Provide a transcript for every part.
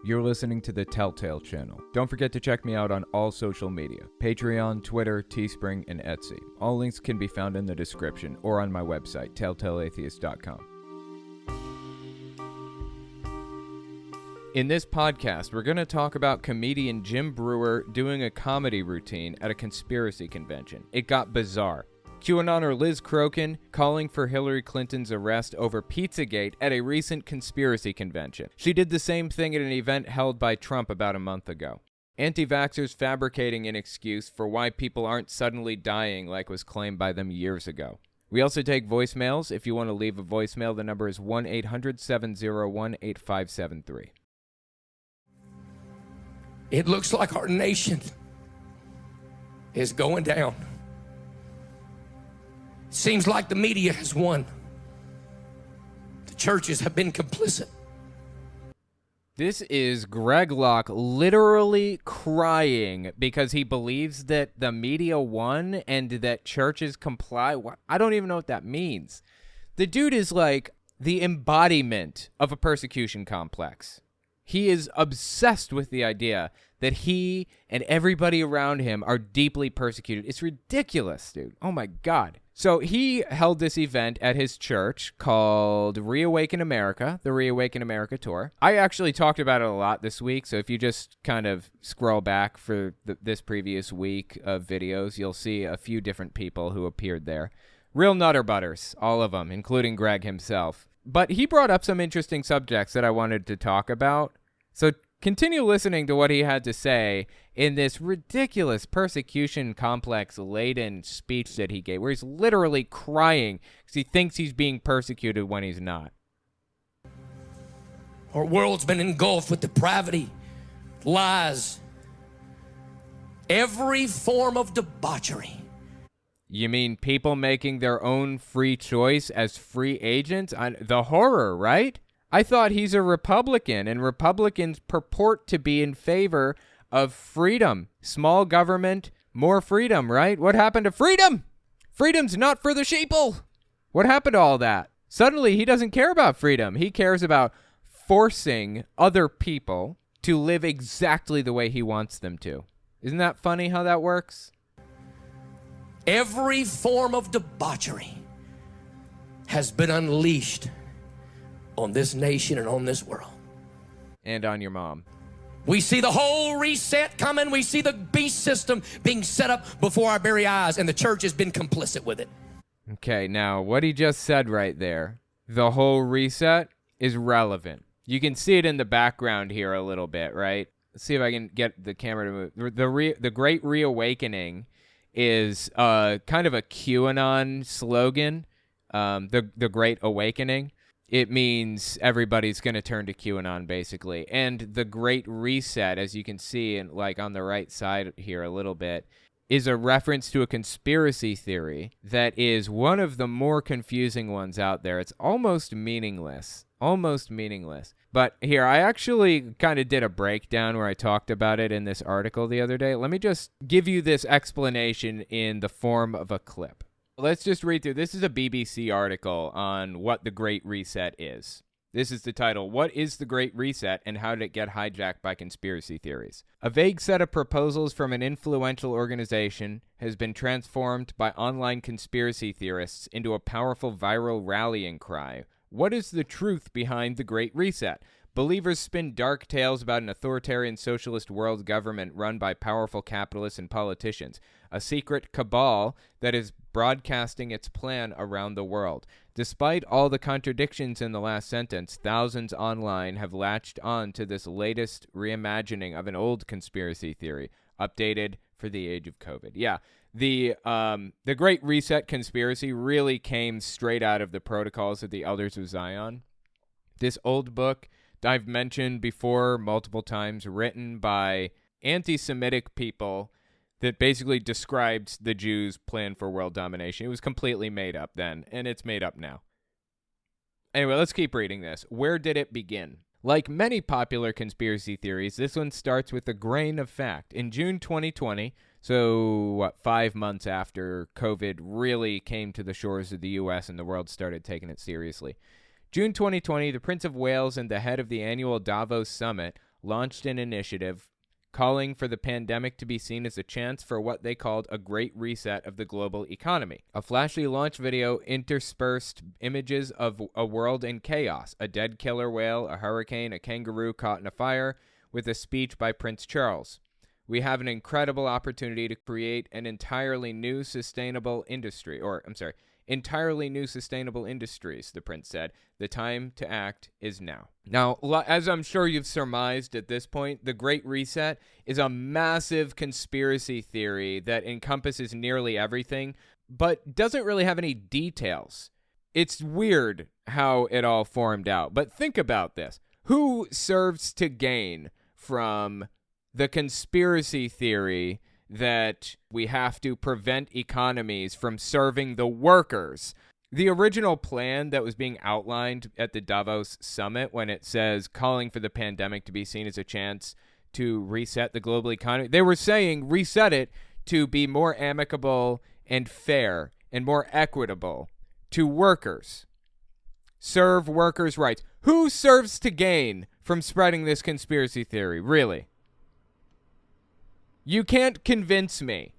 You're listening to the Telltale Channel. Don't forget to check me out on all social media: Patreon, Twitter, Teespring, and Etsy. All links can be found in the description or on my website, telltaleatheist.com. In this podcast, we're going to talk about comedian Jim Breuer doing a comedy routine at a conspiracy convention. It got bizarre. QAnoner Liz Crokin calling for Hillary Clinton's arrest over Pizzagate at a recent conspiracy convention. She did the same thing at an event held by Trump about a month ago. Anti-vaxxers fabricating an excuse for why people aren't suddenly dying like was claimed by them years ago. We also take voicemails. If you want to leave a voicemail, the number is 1-800-701-8573. It looks like our nation is going down. Seems like the media has won. The churches have been complicit. This is Greg Locke literally crying because he believes that the media won and that churches comply. I don't even know what that means. The dude is like the embodiment of a persecution complex. He is obsessed with the idea that he and everybody around him are deeply persecuted. It's ridiculous, dude. Oh my God. So he held this event at his church called Reawaken America, the Reawaken America Tour. I actually talked about it a lot this week, so if you just kind of scroll back for this previous week of videos, you'll see a few different people who appeared there. Real nutter butters, all of them, including Greg himself. But he brought up some interesting subjects that I wanted to talk about. So continue listening to what he had to say in this ridiculous persecution complex-laden speech that he gave, where he's literally crying because he thinks he's being persecuted when he's not. Our world's been engulfed with depravity, lies, every form of debauchery. You mean people making their own free choice as free agents? The horror, right? I thought he's a Republican, and Republicans purport to be in favor of freedom. Small government, more freedom, right? What happened to freedom? Freedom's not for the sheeple. What happened to all that? Suddenly, he doesn't care about freedom. He cares about forcing other people to live exactly the way he wants them to. Isn't that funny how that works? Every form of debauchery has been unleashed on this nation and on this world. And on your mom. We see the whole reset coming. We see the beast system being set up before our very eyes, and the church has been complicit with it. Okay, now what he just said right there, the whole reset, is relevant. You can see it in the background here a little bit, right? Let's see if I can get the camera to move. The Great Reawakening is kind of a QAnon slogan, the Great Awakening. It means everybody's going to turn to QAnon, basically. And the Great Reset, as you can see like on the right side here a little bit, is a reference to a conspiracy theory that is one of the more confusing ones out there. It's almost meaningless. Almost meaningless. But here, I actually kind of did a breakdown where I talked about it in this article the other day. Let me just give you this explanation in the form of a clip. Let's just read through. This is a BBC article on what the Great Reset is. This is the title, What is the Great Reset and How Did It Get Hijacked by Conspiracy Theories? A vague set of proposals from an influential organization has been transformed by online conspiracy theorists into a powerful viral rallying cry. What is the truth behind the Great Reset? Believers spin dark tales about an authoritarian socialist world government run by powerful capitalists and politicians, a secret cabal that is broadcasting its plan around the world. Despite all the contradictions in the last sentence, thousands online have latched on to this latest reimagining of an old conspiracy theory, updated for the age of COVID. Yeah, the Great Reset conspiracy really came straight out of the Protocols of the Elders of Zion. This old book I've mentioned before multiple times, written by anti-Semitic people that basically describes the Jews' plan for world domination. It was completely made up then, and it's made up now. Anyway, let's keep reading this. Where did it begin? Like many popular conspiracy theories, this one starts with a grain of fact. In June 2020, so 5 months after COVID really came to the shores of the U.S. and the world started taking it seriously, June 2020, the Prince of Wales and the head of the annual Davos Summit launched an initiative calling for the pandemic to be seen as a chance for what they called a great reset of the global economy. A flashy launch video interspersed images of a world in chaos, a dead killer whale, a hurricane, a kangaroo caught in a fire, with a speech by Prince Charles. We have an incredible opportunity to create an entirely new sustainable industries, the prince said. The time to act is now. Now, as I'm sure you've surmised at this point, the Great Reset is a massive conspiracy theory that encompasses nearly everything, but doesn't really have any details. It's weird how it all formed out, but think about this. Who serves to gain from the conspiracy theory that we have to prevent economies from serving the workers? The original plan that was being outlined at the Davos summit, when it says calling for the pandemic to be seen as a chance to reset the global economy, they were saying reset it to be more amicable and fair and more equitable to workers. Serve workers' rights. Who serves to gain from spreading this conspiracy theory, really? You can't convince me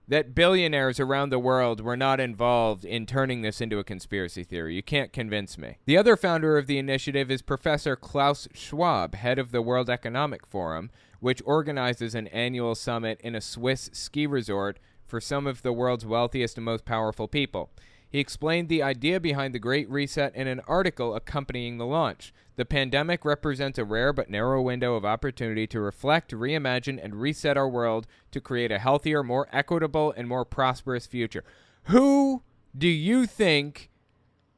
that billionaires around the world were not involved in turning this into a conspiracy theory. You can't convince me. The other founder of the initiative is Professor Klaus Schwab, head of the World Economic Forum, which organizes an annual summit in a Swiss ski resort for some of the world's wealthiest and most powerful people. He explained the idea behind the Great Reset in an article accompanying the launch. The pandemic represents a rare but narrow window of opportunity to reflect, reimagine, and reset our world to create a healthier, more equitable, and more prosperous future. Who do you think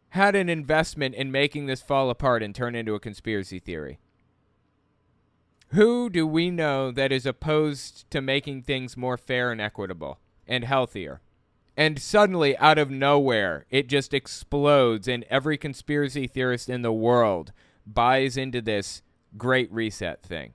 had an investment in making this fall apart and turn into a conspiracy theory? Who do we know that is opposed to making things more fair and equitable and healthier? And suddenly, out of nowhere, it just explodes, and every conspiracy theorist in the world buys into this Great Reset thing.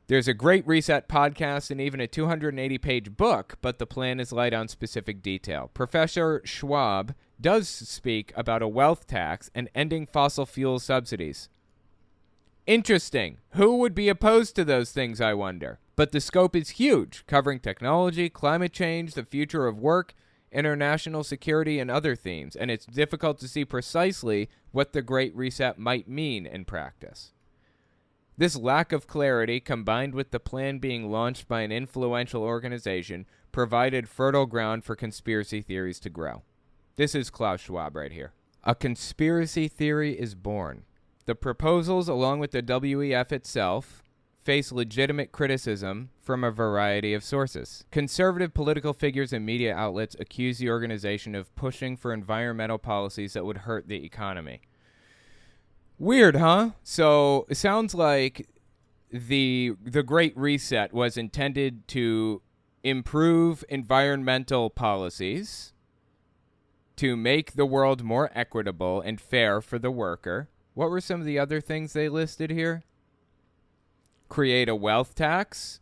There's a Great Reset podcast and even a 280-page book, but the plan is light on specific detail. Professor Schwab does speak about a wealth tax and ending fossil fuel subsidies. Interesting. Who would be opposed to those things, I wonder? But the scope is huge, covering technology, climate change, the future of work, international security, and other themes, and it's difficult to see precisely what the Great Reset might mean in practice. This lack of clarity, combined with the plan being launched by an influential organization, provided fertile ground for conspiracy theories to grow. This is Klaus Schwab right here. A conspiracy theory is born. The proposals, along with the WEF itself, face legitimate criticism from a variety of sources. Conservative political figures and media outlets accuse the organization of pushing for environmental policies that would hurt the economy. Weird, huh? So it sounds like the Great Reset was intended to improve environmental policies, to make the world more equitable and fair for the worker. What were some of the other things they listed here? Create a wealth tax,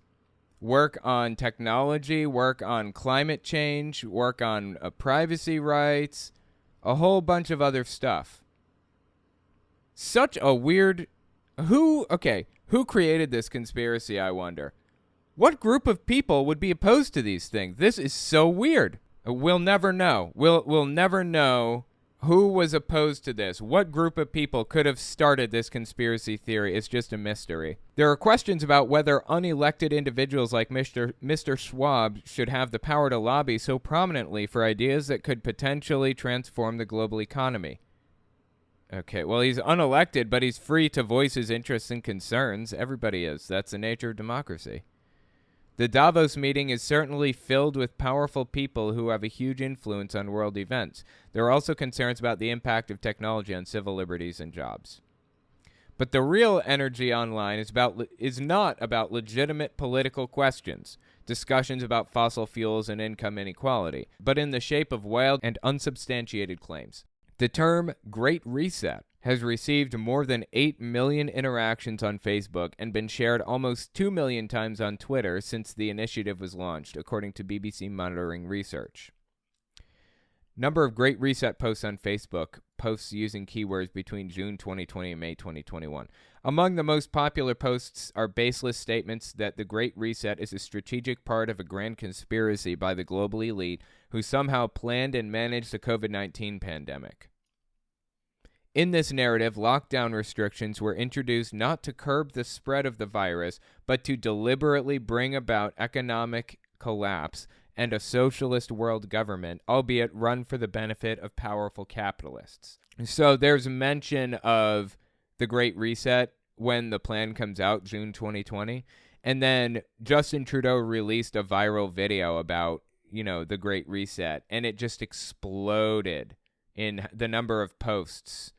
work on technology, work on climate change, work on privacy rights, a whole bunch of other stuff. Such a weird... Who created this conspiracy, I wonder? What group of people would be opposed to these things? This is so weird. We'll never know. We'll never know who was opposed to this. What group of people could have started this conspiracy theory? It's just a mystery. There are questions about whether unelected individuals like Mr. Schwab should have the power to lobby so prominently for ideas that could potentially transform the global economy. Okay, well, he's unelected, but he's free to voice his interests and concerns. Everybody is. That's the nature of democracy. The Davos meeting is certainly filled with powerful people who have a huge influence on world events. There are also concerns about the impact of technology on civil liberties and jobs. But the real energy online is not about legitimate political questions, discussions about fossil fuels and income inequality, but in the shape of wild and unsubstantiated claims. The term Great Reset has received more than 8 million interactions on Facebook and been shared almost 2 million times on Twitter since the initiative was launched, according to BBC Monitoring Research. Number of Great Reset posts on Facebook posts using keywords between June 2020 and May 2021. Among the most popular posts are baseless statements that the Great Reset is a strategic part of a grand conspiracy by the global elite who somehow planned and managed the COVID-19 pandemic. In this narrative, lockdown restrictions were introduced not to curb the spread of the virus, but to deliberately bring about economic collapse and a socialist world government, albeit run for the benefit of powerful capitalists. So there's mention of the Great Reset when the plan comes out, June 2020. And then Justin Trudeau released a viral video about, the Great Reset, and it just exploded in the number of posts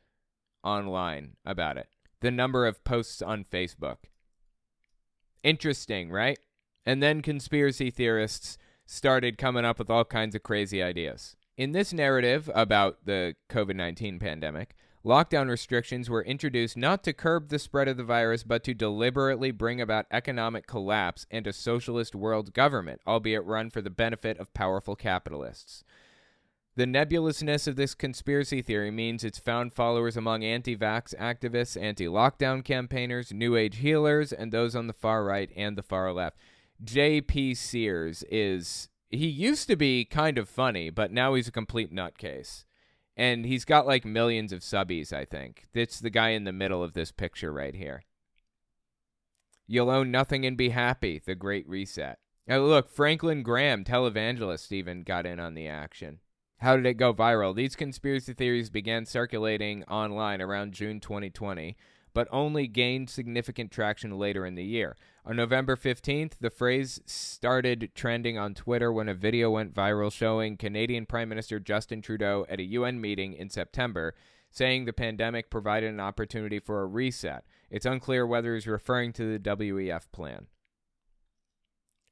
online about it. The number of posts on Facebook. Interesting, right? And then conspiracy theorists started coming up with all kinds of crazy ideas. In this narrative about the COVID-19 pandemic, lockdown restrictions were introduced not to curb the spread of the virus, but to deliberately bring about economic collapse and a socialist world government, albeit run for the benefit of powerful capitalists. The nebulousness of this conspiracy theory means it's found followers among anti-vax activists, anti-lockdown campaigners, New Age healers, and those on the far right and the far left. J.P. Sears he used to be kind of funny, but now he's a complete nutcase. And he's got like millions of subbies, I think. It's the guy in the middle of this picture right here. You'll own nothing and be happy, the Great Reset. Now look, Franklin Graham, televangelist, even got in on the action. How did it go viral? These conspiracy theories began circulating online around June 2020, but only gained significant traction later in the year. On November 15th, the phrase started trending on Twitter when a video went viral showing Canadian Prime Minister Justin Trudeau at a UN meeting in September, saying the pandemic provided an opportunity for a reset. It's unclear whether he's referring to the WEF plan.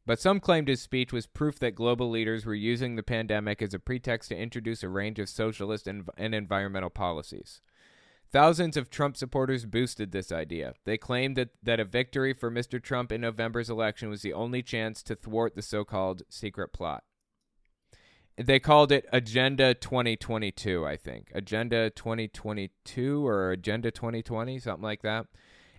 But some claimed his speech was proof that global leaders were using the pandemic as a pretext to introduce a range of socialist and environmental policies. Thousands of Trump supporters boosted this idea. They claimed that a victory for Mr. Trump in November's election was the only chance to thwart the so-called secret plot. They called it Agenda 2022, I think. Agenda 2022 or Agenda 2020, something like that.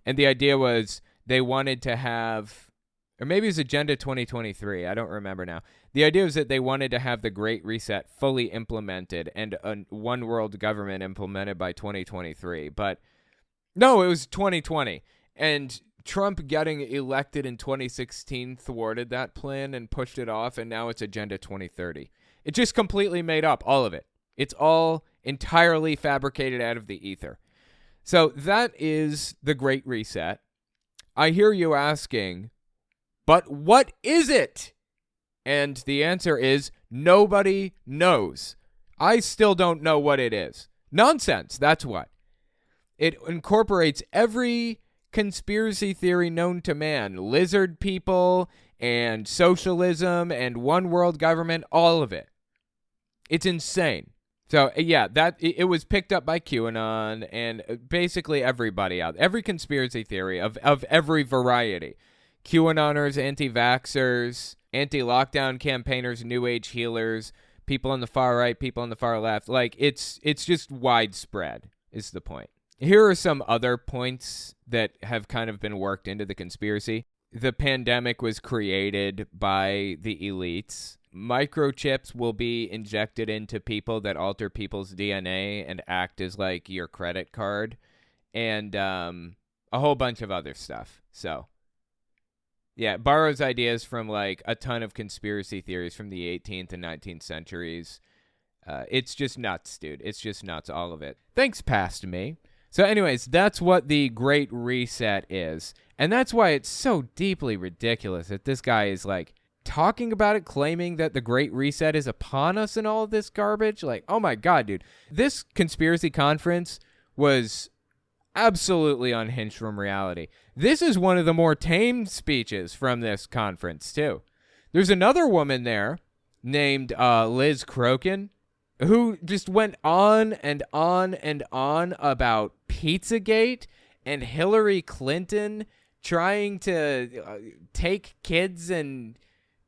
And the idea was they wanted to have... Or maybe it was Agenda 2023. I don't remember now. The idea was that they wanted to have the Great Reset fully implemented and a one world government implemented by 2023. But no, it was 2020. And Trump getting elected in 2016 thwarted that plan and pushed it off. And now it's Agenda 2030. It just completely made up, all of it. It's all entirely fabricated out of the ether. So that is the Great Reset. I hear you asking... But what is it? And the answer is nobody knows. I still don't know what it is. Nonsense, that's what. It incorporates every conspiracy theory known to man. Lizard people and socialism and one world government, all of it. It's insane. So, yeah, it was picked up by QAnon and basically everybody out. Every conspiracy theory of every variety. QAnoners, anti-vaxxers, anti-lockdown campaigners, New Age healers, people on the far right, people on the far left. Like, it's just widespread is the point. Here are some other points that have kind of been worked into the conspiracy. The pandemic was created by the elites. Microchips will be injected into people that alter people's DNA and act as, like, your credit card. And a whole bunch of other stuff. So... yeah, it borrows ideas from like a ton of conspiracy theories from the 18th and 19th centuries. It's just nuts, dude. It's just nuts, all of it. Thanks, past me. So anyways, that's what the Great Reset is. And that's why it's so deeply ridiculous that this guy is like talking about it, claiming that the Great Reset is upon us and all of this garbage. Like, oh my God, dude. This conspiracy conference was absolutely unhinged from reality. This is one of the more tame speeches from this conference, too. There's another woman there named Liz Crokin who just went on and on and on about Pizzagate and Hillary Clinton trying to take kids and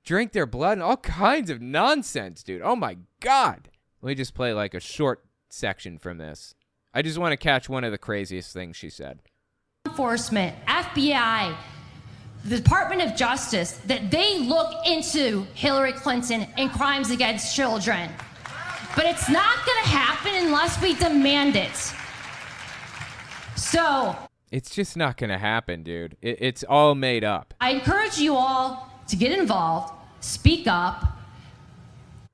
drink their blood and all kinds of nonsense, dude. Oh, my God. Let me just play like a short section from this. I just want to catch one of the craziest things she said. Enforcement, FBI, the Department of Justice, that they look into Hillary Clinton and crimes against children. But it's not going to happen unless we demand it. So it's just not going to happen, dude. It's all made up. I encourage you all to get involved, speak up.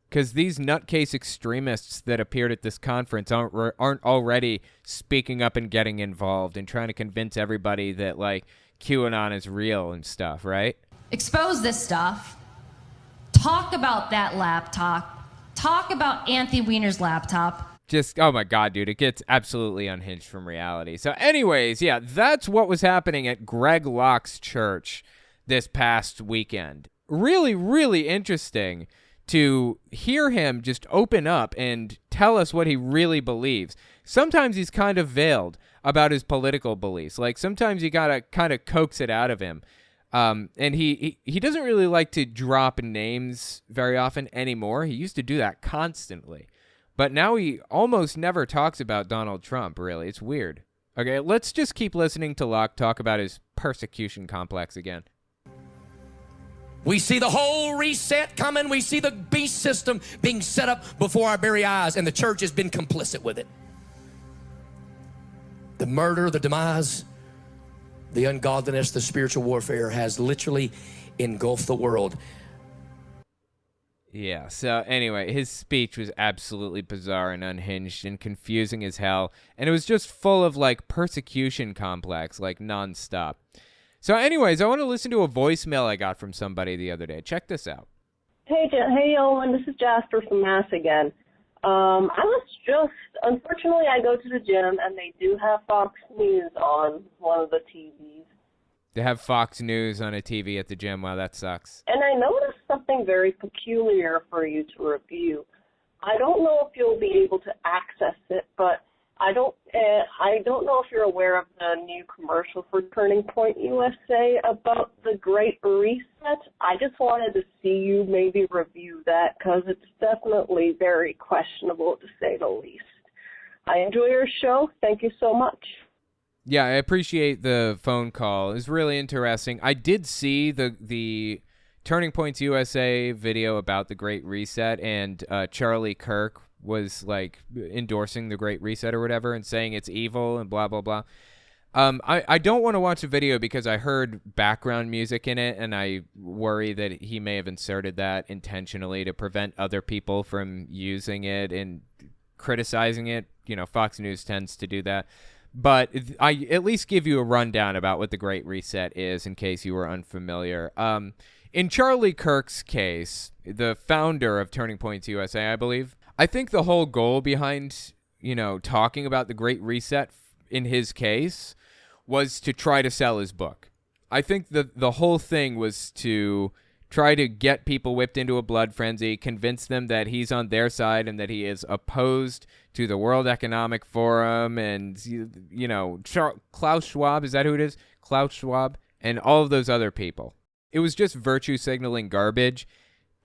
Because these nutcase extremists that appeared at this conference aren't already speaking up and getting involved and trying to convince everybody that, like, QAnon is real and stuff, right? Expose this stuff. Talk about that laptop. Talk about Anthony Weiner's laptop. Just, oh my God, dude, it gets absolutely unhinged from reality. So anyways, yeah, that's what was happening at Greg Locke's church this past weekend. Really, really interesting to hear him just open up and tell us what he really believes. Sometimes he's kind of veiled about his political beliefs. Like, sometimes you gotta kind of coax it out of him. And he doesn't really like to drop names very often anymore. He used to do that constantly. But now he almost never talks about Donald Trump, really. It's weird. Okay, let's just keep listening to Locke talk about his persecution complex again. We see the whole reset coming. We see the beast system being set up before our very eyes, and the church has been complicit with it. The murder, the demise, the ungodliness, the spiritual warfare has literally engulfed the world. Yeah, so anyway, his speech was absolutely bizarre and unhinged and confusing as hell, and it was just full of, like, persecution complex, like, nonstop. So anyways, I want to listen to a voicemail I got from somebody the other day. Check this out. Hey, Owen, this is Jasper from Mass again. Unfortunately, I go to the gym, and they do have Fox News on one of the TVs. They have Fox News on a TV at the gym. Wow, that sucks. And I noticed something very peculiar for you to review. I don't know if you'll be able to access it, but I don't know if you're aware of the new commercial for Turning Point USA about the Great Reset. I just wanted to see you maybe review that because it's definitely very questionable, to say the least. I enjoy your show. Thank you so much. Yeah, I appreciate the phone call. It's really interesting. I did see the Turning Points USA video about the Great Reset, and Charlie Kirk was, like, endorsing the Great Reset or whatever and saying it's evil and blah, blah, blah. I don't want to watch the video because I heard background music in it, and I worry that he may have inserted that intentionally to prevent other people from using it and criticizing it. You know, Fox News tends to do that. But I at least give you a rundown about what the Great Reset is in case you were unfamiliar. In Charlie Kirk's case, the founder of Turning Points USA, I believe, I think the whole goal behind, talking about the Great Reset in his case was to try to sell his book. I think the whole thing was to try to get people whipped into a blood frenzy, convince them that he's on their side and that he is opposed to the World Economic Forum and, Klaus Schwab, is that who it is? Klaus Schwab, and all of those other people. It was just virtue signaling garbage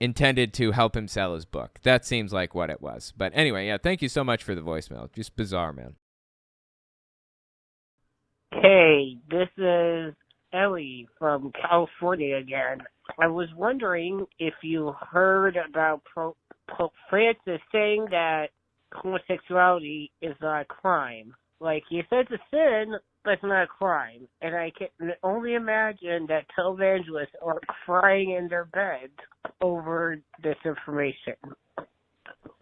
intended to help him sell his book. That seems like what it was. But anyway, yeah, thank you so much for the voicemail. Just bizarre, man. Hey, this is Ellie from California again. I was wondering if you heard about Pope Francis saying that homosexuality is not a crime. Like, he says it's a sin, but it's not a crime. And I can only imagine that televangelists are crying in their beds over this information.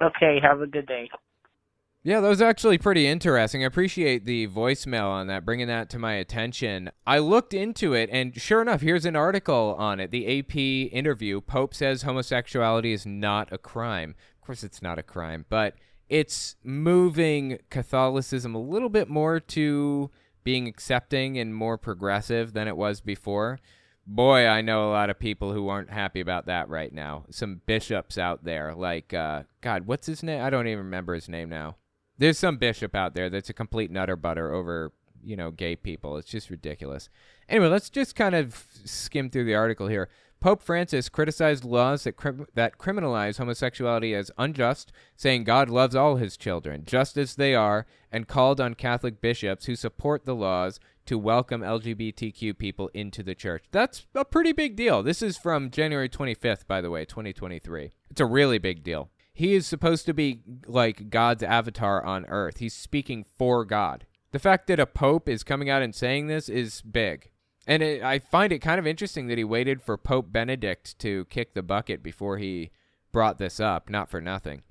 Okay, have a good day. Yeah, that was actually pretty interesting. I appreciate the voicemail on that, bringing that to my attention. I looked into it, and sure enough, here's an article on it. The AP interview, Pope says homosexuality is not a crime. Of course it's not a crime, but it's moving Catholicism a little bit more to being accepting and more progressive than it was before. Boy, I know a lot of people who aren't happy about that right now. Some bishops out there, like, God, what's his name? I don't even remember his name now. There's some bishop out there that's a complete nutter butter over, gay people. It's just ridiculous. Anyway, let's just kind of skim through the article here. Pope Francis criticized laws that criminalize homosexuality as unjust, saying God loves all his children, just as they are, and called on Catholic bishops who support the laws to welcome LGBTQ people into the church. That's a pretty big deal. This is from January 25th, by the way, 2023. It's a really big deal. He is supposed to be like God's avatar on earth. He's speaking for God. The fact that a pope is coming out and saying this is big. And I find it kind of interesting that he waited for Pope Benedict to kick the bucket before he brought this up, not for nothing.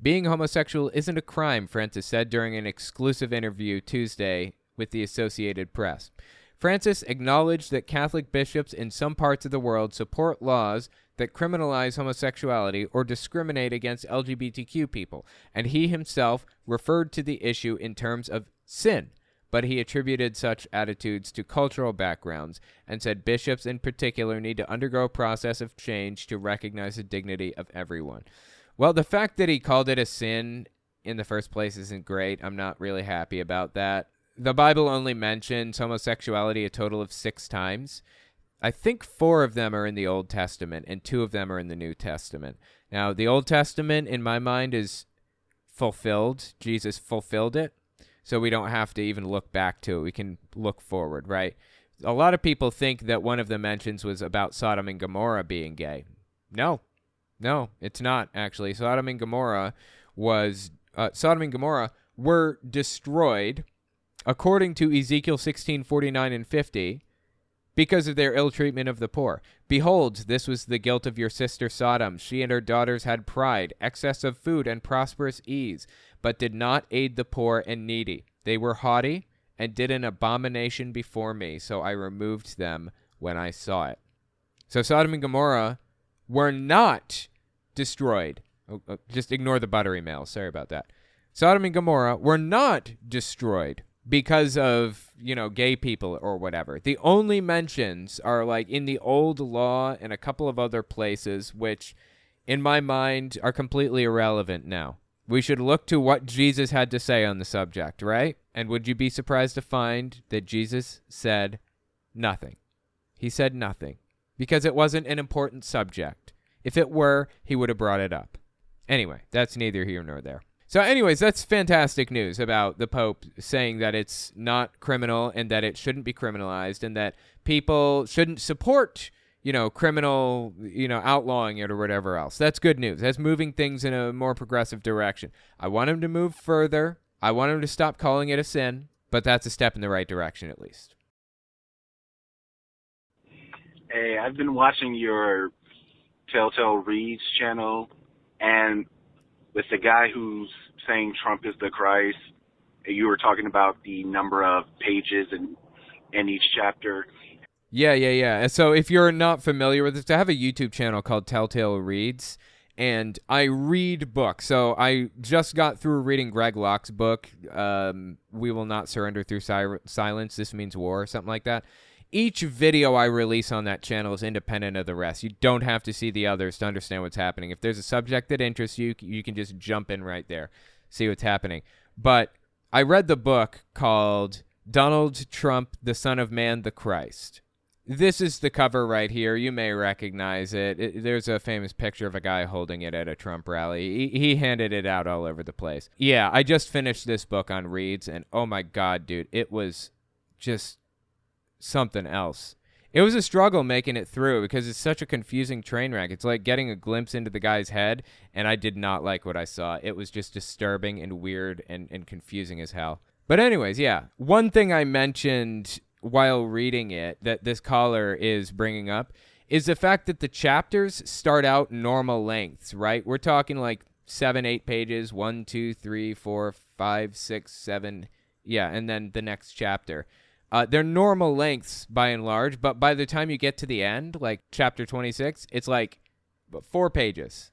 Being homosexual isn't a crime, Francis said during an exclusive interview Tuesday with the Associated Press. Francis acknowledged that Catholic bishops in some parts of the world support laws that criminalize homosexuality or discriminate against LGBTQ people, and he himself referred to the issue in terms of sin. But he attributed such attitudes to cultural backgrounds and said bishops in particular need to undergo a process of change to recognize the dignity of everyone. Well, the fact that he called it a sin in the first place isn't great. I'm not really happy about that. The Bible only mentions homosexuality a total of 6 times. I think 4 of them are in the Old Testament and 2 of them are in the New Testament. Now, the Old Testament, in my mind, is fulfilled. Jesus fulfilled it. So we don't have to even look back to it. We can look forward, right? A lot of people think that one of the mentions was about Sodom and Gomorrah being gay. No, it's not, actually. Sodom and Gomorrah were destroyed, according to Ezekiel 16:49 and 50, because of their ill treatment of the poor. Behold, this was the guilt of your sister Sodom. She and her daughters had pride, excess of food, and prosperous ease, but did not aid the poor and needy. They were haughty and did an abomination before me, so I removed them when I saw it. So Sodom and Gomorrah were not destroyed. Just ignore the buttery males. Sorry about that. Sodom and Gomorrah were not destroyed because of, gay people or whatever. The only mentions are like in the old law and a couple of other places, which in my mind are completely irrelevant now. We should look to what Jesus had to say on the subject, right? And would you be surprised to find that Jesus said nothing? He said nothing because it wasn't an important subject. If it were, he would have brought it up. Anyway, that's neither here nor there. So anyways, that's fantastic news about the Pope saying that it's not criminal and that it shouldn't be criminalized and that people shouldn't support, criminal, outlawing it or whatever else. That's good news. That's moving things in a more progressive direction. I want him to move further. I want him to stop calling it a sin, but that's a step in the right direction at least. Hey, I've been watching your Telltale Reads channel, and with the guy who's saying Trump is the Christ, you were talking about the number of pages in each chapter. Yeah. So if you're not familiar with this, I have a YouTube channel called Telltale Reads, and I read books. So I just got through reading Greg Locke's book, We Will Not Surrender Through Silence, This Means War, something like that. Each video I release on that channel is independent of the rest. You don't have to see the others to understand what's happening. If there's a subject that interests you, you can just jump in right there, see what's happening. But I read the book called Donald Trump, the Son of Man, the Christ. This is the cover right here. You may recognize it. There's a famous picture of a guy holding it at a Trump rally. He handed it out all over the place. Yeah, I just finished this book on Reads, and oh my God, dude, it was just something else. It was a struggle making it through because it's such a confusing train wreck. It's like getting a glimpse into the guy's head, and I did not like what I saw. It was just disturbing and weird and confusing as hell. But anyways, yeah. One thing I mentioned while reading it that this caller is bringing up is the fact that the chapters start out normal lengths, right? We're talking like 7, 8 pages, 1, 2, 3, 4, 5, 6, 7. Yeah, and then the next chapter. They're normal lengths by and large, but by the time you get to the end, like chapter 26, it's like 4 pages,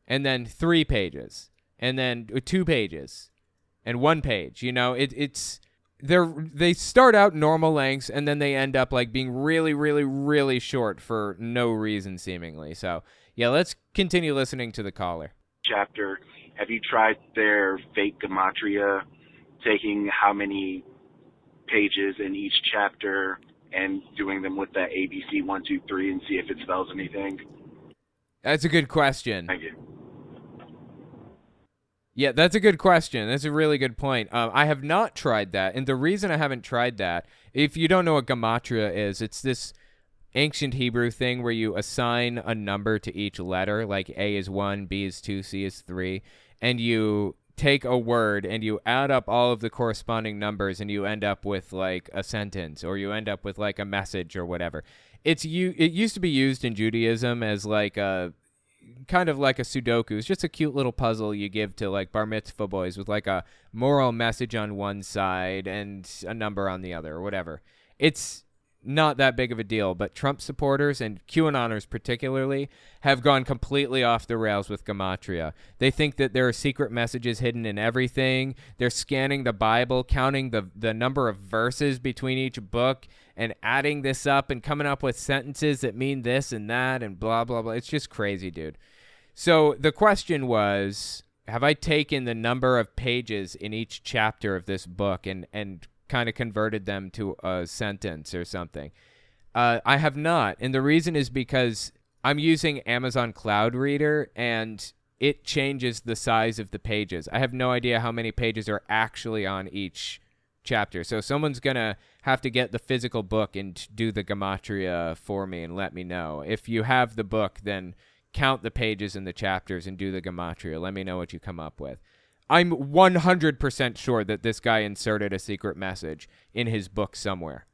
and then 3 pages, and then 2 pages, and 1 page. They start out normal lengths, and then they end up like being really, really, really short for no reason, seemingly. So, yeah, let's continue listening to the caller. Chapter, have you tried their fake gematria, taking how many pages in each chapter and doing them with that ABC 1, 2, 3 and see if it spells anything? That's a good question. Thank you. Yeah, that's a good question. That's a really good point. I have not tried that. And the reason I haven't tried that, if you don't know what gematria is, it's this ancient Hebrew thing where you assign a number to each letter, like A is 1, B is 2, C is 3, and you take a word and you add up all of the corresponding numbers and you end up with like a sentence, or you end up with like a message or whatever. It used to be used in Judaism as like a kind of like a Sudoku. It's just a cute little puzzle you give to like bar mitzvah boys with like a moral message on one side and a number on the other or whatever. It's not that big of a deal, but Trump supporters and QAnoners particularly have gone completely off the rails with gematria. They think that there are secret messages hidden in everything. They're scanning the Bible, counting the number of verses between each book and adding this up and coming up with sentences that mean this and that and blah, blah, blah. It's just crazy, dude. So the question was, have I taken the number of pages in each chapter of this book and kind of converted them to a sentence or something? I have not. And the reason is because I'm using Amazon Cloud Reader and it changes the size of the pages. I have no idea how many pages are actually on each chapter. So someone's going to have to get the physical book and do the gematria for me and let me know. If you have the book, then count the pages in the chapters and do the gematria. Let me know what you come up with. I'm 100% sure that this guy inserted a secret message in his book somewhere,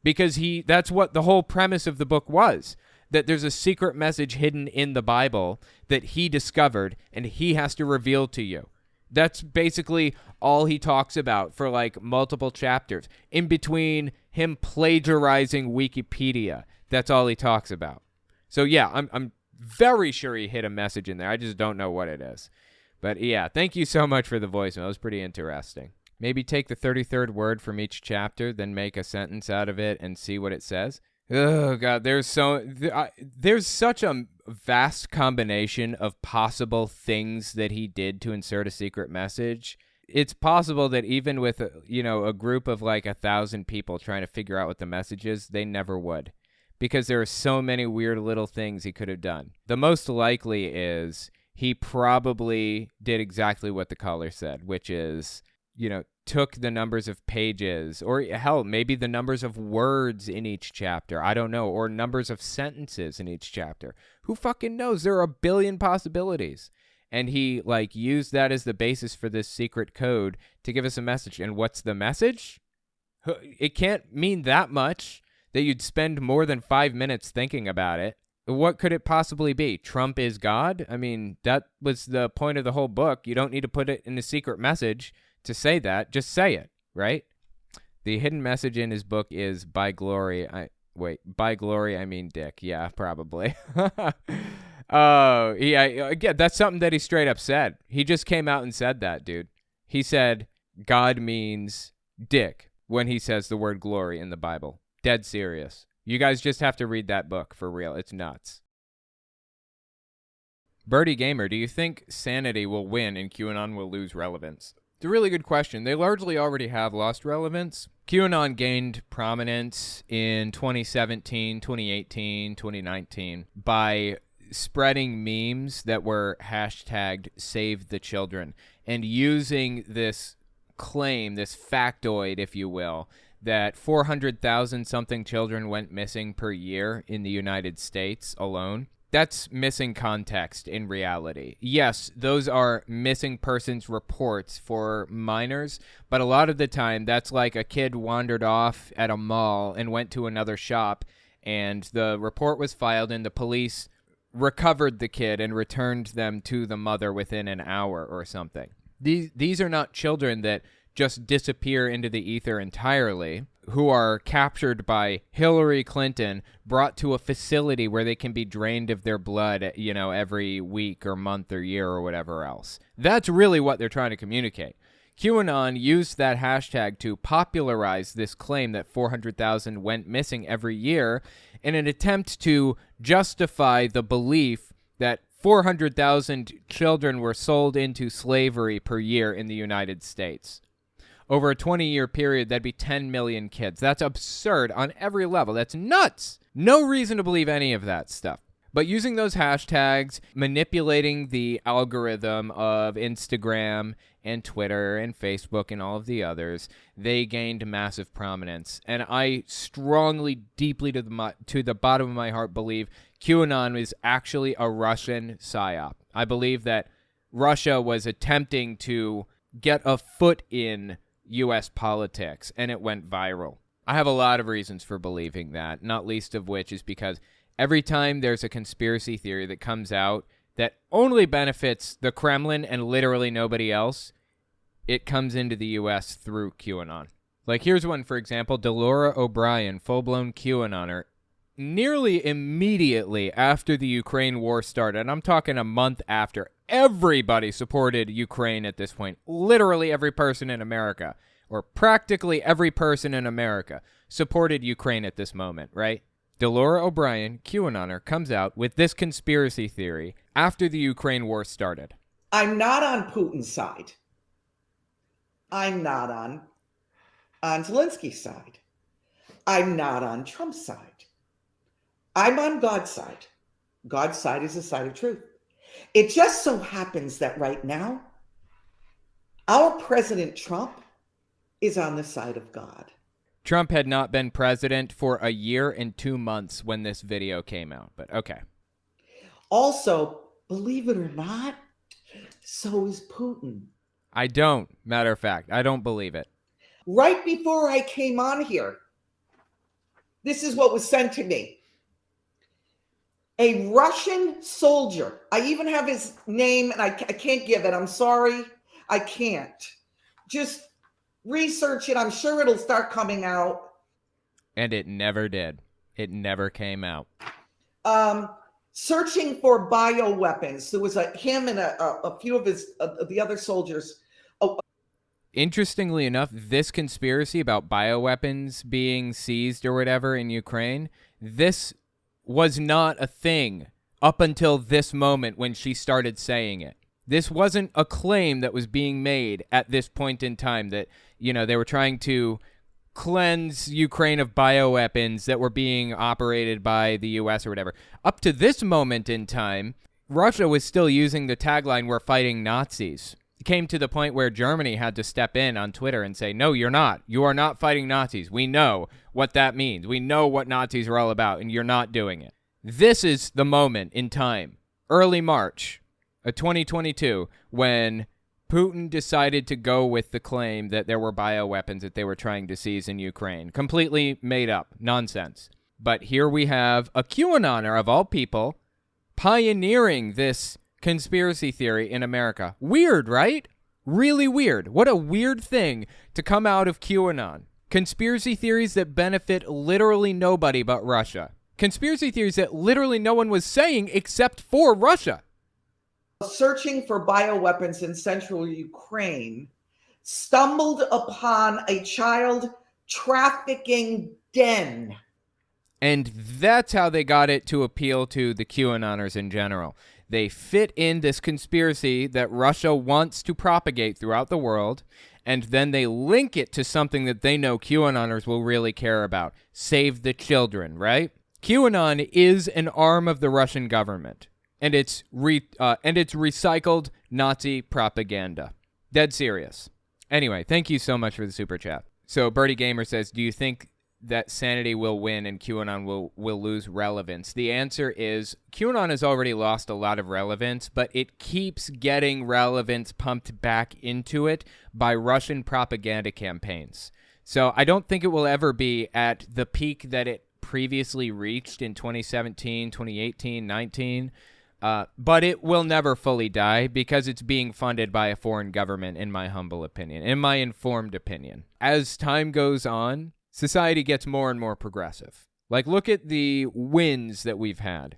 because that's what the whole premise of the book was, that there's a secret message hidden in the Bible that he discovered and he has to reveal to you. That's basically all he talks about for like multiple chapters. In between him plagiarizing Wikipedia, that's all he talks about. So yeah, I'm very sure he hid a message in there. I just don't know what it is. But yeah, thank you so much for the voicemail. It was pretty interesting. Maybe take the 33rd word from each chapter, then make a sentence out of it and see what it says. Oh God, there's such a vast combination of possible things that he did to insert a secret message. It's possible that even with a group of like 1,000 people trying to figure out what the message is, they never would, because there are so many weird little things he could have done. The most likely is he probably did exactly what the caller said, which is, took the numbers of pages, or hell, maybe the numbers of words in each chapter. I don't know. Or numbers of sentences in each chapter. Who fucking knows? There are a billion possibilities. And he used that as the basis for this secret code to give us a message. And what's the message? It can't mean that much that you'd spend more than 5 minutes thinking about it. What could it possibly be? Trump is God? I mean, that was the point of the whole book. You don't need to put it in a secret message to say that. Just say it, right? The hidden message in his book is by glory. By glory, I mean dick. Yeah, probably. Oh, yeah. Again, that's something that he straight up said. He just came out and said that, dude. He said God means dick when he says the word glory in the Bible. Dead serious. You guys just have to read that book for real. It's nuts. Birdie Gamer, do you think sanity will win and QAnon will lose relevance? It's a really good question. They largely already have lost relevance. QAnon gained prominence in 2017, 2018, 2019 by spreading memes that were hashtagged Save the Children and using this claim, this factoid, if you will, that 400,000 something children went missing per year in the United States alone. That's missing context in reality. Yes, those are missing persons reports for minors, but a lot of the time that's like a kid wandered off at a mall and went to another shop, and the report was filed and the police recovered the kid and returned them to the mother within an hour or something. These are not children that just disappear into the ether entirely, who are captured by Hillary Clinton, brought to a facility where they can be drained of their blood, every week or month or year or whatever else. That's really what they're trying to communicate. QAnon used that hashtag to popularize this claim that 400,000 went missing every year in an attempt to justify the belief that 400,000 children were sold into slavery per year in the United States. Over a 20-year period, that'd be 10 million kids. That's absurd on every level. That's nuts. No reason to believe any of that stuff. But using those hashtags, manipulating the algorithm of Instagram and Twitter and Facebook and all of the others, they gained massive prominence. And I strongly, deeply to the bottom of my heart believe QAnon is actually a Russian psyop. I believe that Russia was attempting to get a foot in U.S. politics, and it went viral. I have a lot of reasons for believing that, not least of which is because every time there's a conspiracy theory that comes out that only benefits the Kremlin and literally nobody else, it comes into the U.S. through QAnon. Like, here's one, for example, Delora O'Brien, full-blown QAnoner, nearly immediately after the Ukraine war started, and I'm talking a month after, everybody supported Ukraine at this point. Literally every person in America, or practically every person in America, supported Ukraine at this moment, right? Delora O'Brien, QAnoner, comes out with this conspiracy theory after the Ukraine war started. I'm not on Putin's side. I'm not on Zelensky's side. I'm not on Trump's side. I'm on God's side. God's side is the side of truth. It just so happens that right now, our President Trump is on the side of God. Trump had not been president for a year and 2 months when this video came out, but okay. Also, believe it or not, so is Putin. I don't, matter of fact, I don't believe it. Right before I came on here, this is what was sent to me. A Russian soldier, I even have his name and I can't give it. I'm sorry, I can't. Just research it. I'm sure it'll start coming out. And it never did. It never came out. Searching for bioweapons. There was him and a few of his the other soldiers. Interestingly enough, this conspiracy about bioweapons being seized or whatever in Ukraine, this was not a thing up until this moment when she started saying it. This wasn't a claim that was being made at this point in time that, you know, they were trying to cleanse Ukraine of bioweapons that were being operated by the U.S. or whatever. Up to this moment in time, Russia was still using the tagline, "We're fighting Nazis." It came to the point where Germany had to step in on Twitter and say, no, you're not. You are not fighting Nazis. We know what that means. We know what Nazis are all about, and you're not doing it. This is the moment in time, early March of 2022, when Putin decided to go with the claim that there were bioweapons that they were trying to seize in Ukraine. Completely made up. Nonsense. But here we have a QAnoner, of all people, pioneering this conspiracy theory in America. Weird, right? Really weird. What a weird thing to come out of QAnon. Conspiracy theories that benefit literally nobody but Russia. Conspiracy theories that literally no one was saying except for Russia. Searching for bioweapons in central Ukraine, stumbled upon a child trafficking den. And that's how they got it to appeal to the QAnoners in general. They fit in this conspiracy that Russia wants to propagate throughout the world, and then they link it to something that they know QAnoners will really care about. Save the children, right? QAnon is an arm of the Russian government, and it's recycled Nazi propaganda. Dead serious. Anyway, thank you so much for the super chat. So Birdie Gamer says, do you think that sanity will win and QAnon will lose relevance? The answer is QAnon has already lost a lot of relevance, but it keeps getting relevance pumped back into it by Russian propaganda campaigns. So I don't think it will ever be at the peak that it previously reached in 2017, 2018, 19, but it will never fully die because it's being funded by a foreign government, in my humble opinion, in my informed opinion. As time goes on, society gets more and more progressive. Like, look at the wins that we've had.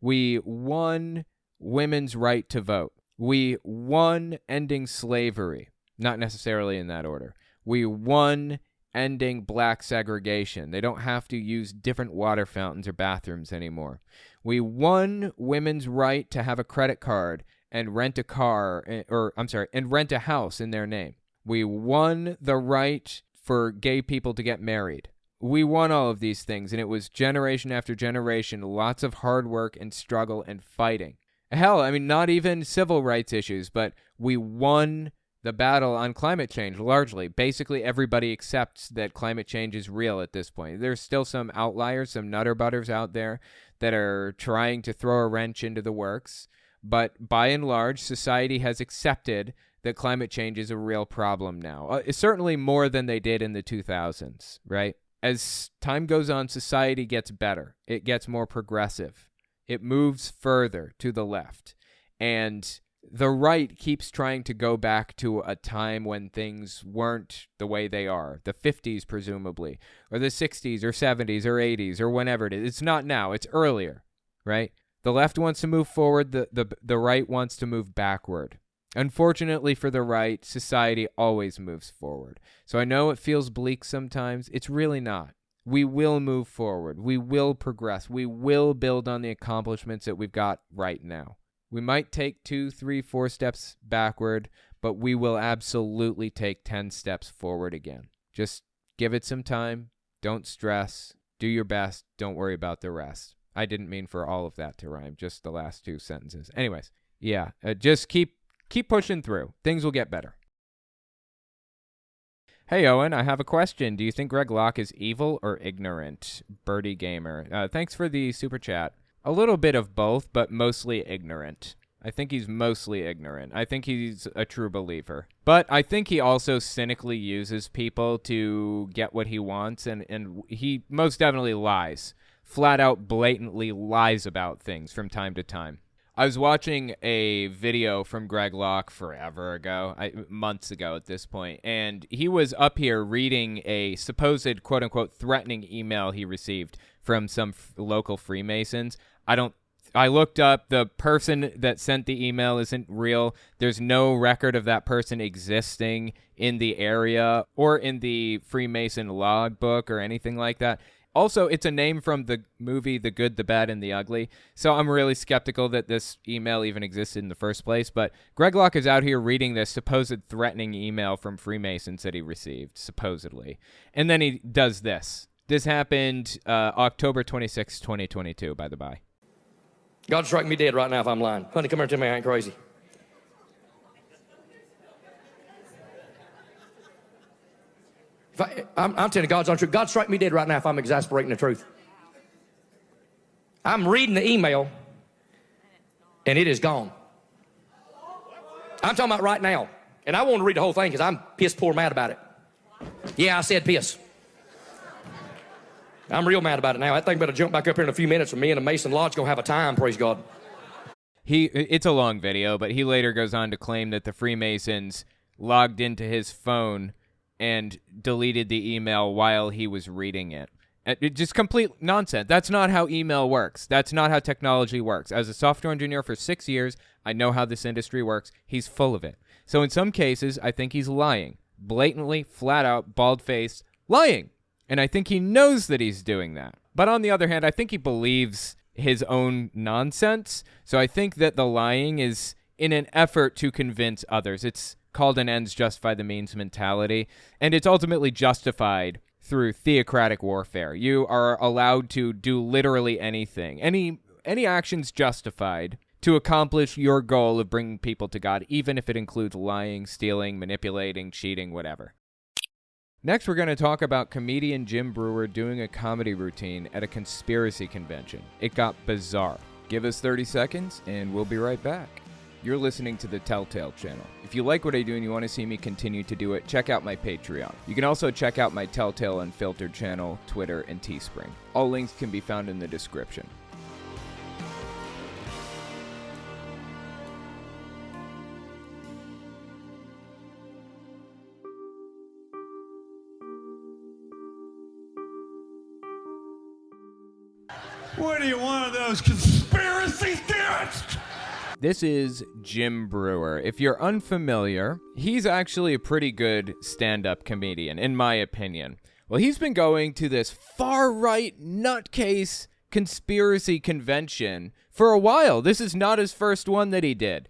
We won women's right to vote. We won ending slavery. Not necessarily in that order. We won ending black segregation. They don't have to use different water fountains or bathrooms anymore. We won women's right to have a credit card and rent a car, and rent a house in their name. We won the right for gay people to get married. We won all of these things, and it was generation after generation, lots of hard work and struggle and fighting. Hell, I mean, not even civil rights issues, but we won the battle on climate change largely. Basically, everybody accepts that climate change is real at this point. There's still some outliers, some nutter butters out there that are trying to throw a wrench into the works, but by and large, society has accepted that climate change is a real problem now. Certainly more than they did in the 2000s, right? As time goes on, society gets better. It gets more progressive. It moves further to the left. And the right keeps trying to go back to a time when things weren't the way they are. The 50s, presumably, or the 60s or 70s or 80s or whenever it is. It's not now. It's earlier, right? The left wants to move forward. The right wants to move backward. Unfortunately for the right, society always moves forward. So I know it feels bleak sometimes. It's really not. We will move forward. We will progress. We will build on the accomplishments that we've got right now. We might take 2, 3, 4 steps backward, but we will absolutely take 10 steps forward again. Just give it some time. Don't stress. Do your best. Don't worry about the rest. I didn't mean for all of that to rhyme, just the last 2 sentences. Anyways, yeah, just keep pushing through. Things will get better. Hey, Owen, I have a question. Do you think Greg Locke is evil or ignorant? Birdie Gamer. Thanks for the super chat. A little bit of both, but mostly ignorant. I think he's mostly ignorant. I think he's a true believer. But I think he also cynically uses people to get what he wants, and he most definitely lies. Flat out, blatantly lies about things from time to time. I was watching a video from Greg Locke forever ago, months ago at this point, and he was up here reading a supposed quote-unquote threatening email he received from some local Freemasons. I looked up, the person that sent the email isn't real. There's no record of that person existing in the area or in the Freemason logbook or anything like that. Also, it's a name from the movie The Good, the Bad, and the Ugly, so I'm really skeptical that this email even existed in the first place, but Greg Locke is out here reading this supposed threatening email from Freemasons that he received, supposedly, and then he does this. This happened October 26, 2022, by the by. God strike me dead right now if I'm lying. Honey, come here to me, I ain't crazy. I'm telling you, God's untrue. God strike me dead right now if I'm exasperating the truth. I'm reading the email, and it is gone. I'm talking about right now. And I want to read the whole thing because I'm piss poor mad about it. Yeah, I said piss. I'm real mad about it now. That thing better jump back up here in a few minutes, and me and the Mason Lodge going to have a time, praise God. It's a long video, but he later goes on to claim that the Freemasons logged into his phone and deleted the email while he was reading it. It just complete nonsense. That's not how email works. That's not how technology works. As a software engineer for 6 years, I know how this industry works. He's full of it. So in some cases, I think he's lying. Blatantly, flat out, bald-faced, lying. And I think he knows that he's doing that. But on the other hand, I think he believes his own nonsense. So I think that the lying is in an effort to convince others. It's called an ends justify the means mentality, and it's ultimately justified through theocratic warfare. You are allowed to do literally anything. Any action's justified to accomplish your goal of bringing people to God, even if it includes lying, stealing, manipulating, cheating, whatever. Next, we're going to talk about comedian Jim Breuer doing a comedy routine at a conspiracy convention. It got bizarre. Give us 30 seconds, and we'll be right back. You're listening to the Telltale Channel. If you like what I do and you want to see me continue to do it, check out my Patreon. You can also check out my Telltale Unfiltered channel, Twitter, and Teespring. All links can be found in the description. What are you, one of those conspiracy theorists? This is Jim Breuer. If you're unfamiliar, he's actually a pretty good stand-up comedian, in my opinion. Well, he's been going to this far-right nutcase conspiracy convention for a while. This is not his first one that he did.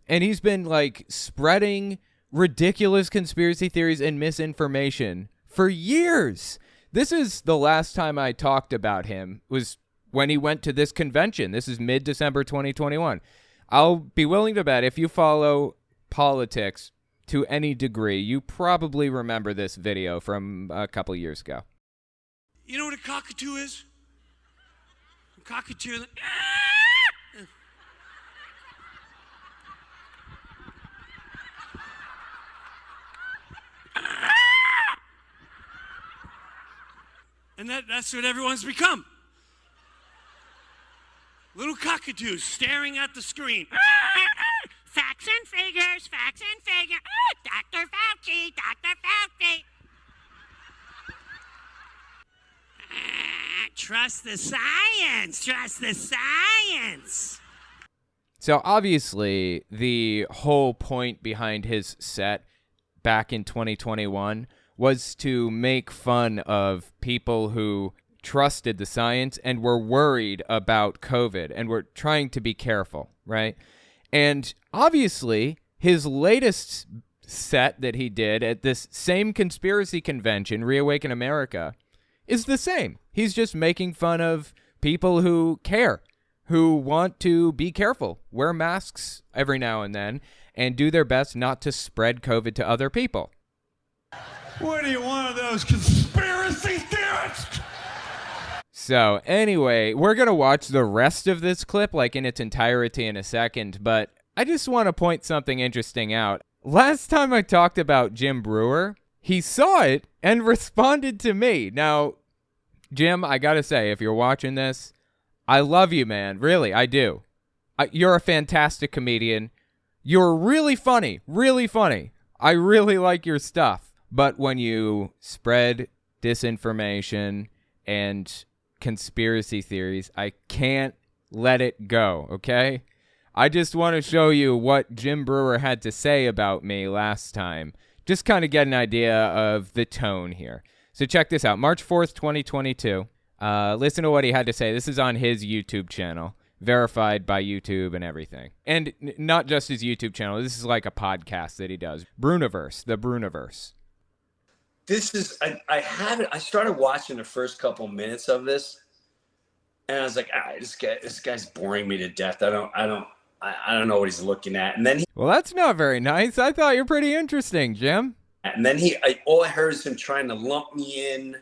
And he's been, spreading ridiculous conspiracy theories and misinformation for years. This is the last time I talked about him was when he went to this convention. This is mid-December 2021. I'll be willing to bet if you follow politics to any degree, you probably remember this video from a couple years ago. You know what a cockatoo is? A cockatoo. And that's what everyone's become. Little cockatoos staring at the screen. Facts and figures, facts and figures. Dr. Fauci, Dr. Fauci. Trust the science, trust the science. So obviously, the whole point behind his set back in 2021 was to make fun of people who trusted the science and were worried about COVID and were trying to be careful, right? And obviously, his latest set that he did at this same conspiracy convention, Reawaken America, is the same. He's just making fun of people who care, who want to be careful, wear masks every now and then, and do their best not to spread COVID to other people. What are you, one of those conspiracy theorists? So anyway, we're going to watch the rest of this clip like in its entirety in a second, but I just want to point something interesting out. Last time I talked about Jim Brewer, he saw it and responded to me. Now, Jim, I got to say, if you're watching this, I love you, man. Really, I do. You're a fantastic comedian. You're really funny, really funny. I really like your stuff. But when you spread disinformation and conspiracy theories, I can't let it go, okay? I just want to show you what Jim Brewer had to say about me last time. Just kind of get an idea of the tone here. So check this out. March 4th, 2022. Listen to what he had to say. This is on his YouTube channel, verified by YouTube and everything. And not just his YouTube channel. This is like a podcast that he does. Bruniverse, the Bruniverse. This is, I started watching the first couple minutes of this, and I was like, this guy's boring me to death. I don't know what he's looking at. And then Well, that's not very nice. I thought you're pretty interesting, Jim. And then all I heard is him trying to lump me in.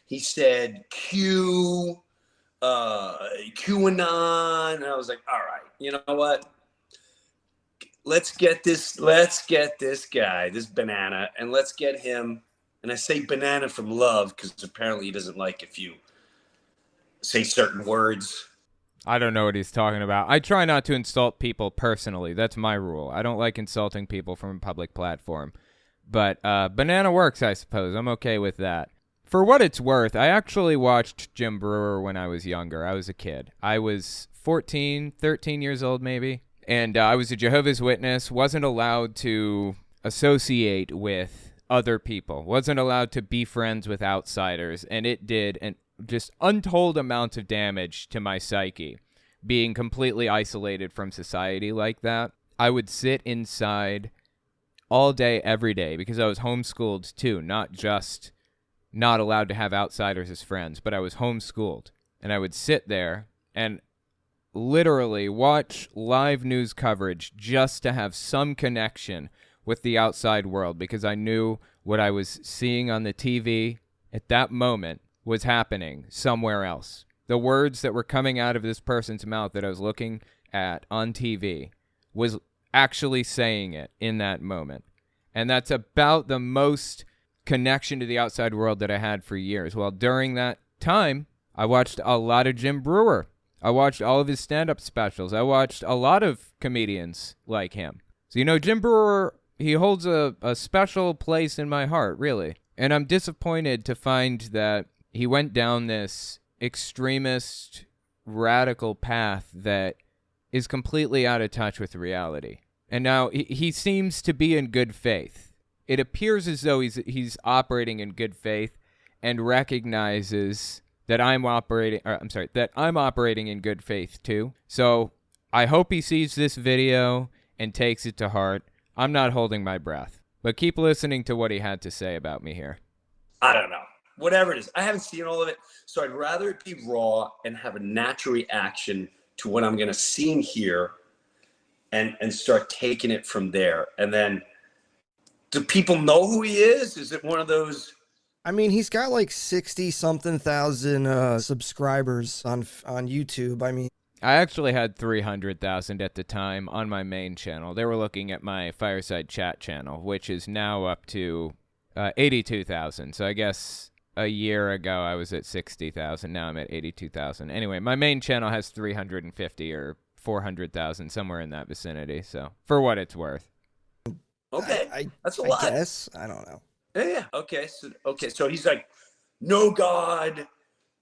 He said QAnon, and I was like, all right, you know what? Let's get this guy, this banana, and let's get him. And I say banana from love because apparently he doesn't like if you say certain words. I don't know what he's talking about. I try not to insult people personally. That's my rule. I don't like insulting people from a public platform. But banana works, I suppose. I'm okay with that. For what it's worth, I actually watched Jim Brewer when I was younger. I was a kid. I was 13 years old maybe. And I was a Jehovah's Witness, wasn't allowed to associate with other people, wasn't allowed to be friends with outsiders, and it did an just untold amount of damage to my psyche, being completely isolated from society like that. I would sit inside all day, every day, because I was homeschooled too, not just not allowed to have outsiders as friends, but I was homeschooled, and I would sit there and literally watch live news coverage just to have some connection with the outside world, because I knew what I was seeing on the TV at that moment was happening somewhere else. The words that were coming out of this person's mouth that I was looking at on TV was actually saying it in that moment. And that's about the most connection to the outside world that I had for years. Well, during that time, I watched a lot of Jim Brewer. I watched all of his stand-up specials. I watched a lot of comedians like him. So, you know, Jim Brewer, he holds a special place in my heart, really. And I'm disappointed to find that he went down this extremist, radical path that is completely out of touch with reality. And now he seems to be in good faith. It appears as though he's operating in good faith and recognizes that I'm operating in good faith too. So I hope he sees this video and takes it to heart. I'm not holding my breath. But keep listening to what he had to say about me here. I don't know. Whatever it is. I haven't seen all of it. So I'd rather it be raw and have a natural reaction to what I'm going to see and hear and start taking it from there. And then, do people know who he is? Is it one of those? I mean, he's got like 60-something thousand subscribers on YouTube. I mean, I actually had 300,000 at the time on my main channel. They were looking at my Fireside chat channel, which is now up to 82,000. So I guess a year ago I was at 60,000. Now I'm at 82,000. Anyway, my main channel has 350 or 400,000, somewhere in that vicinity. So for what it's worth. Okay, that's a lot. I guess. I don't know. Yeah. Okay. So he's like, no God,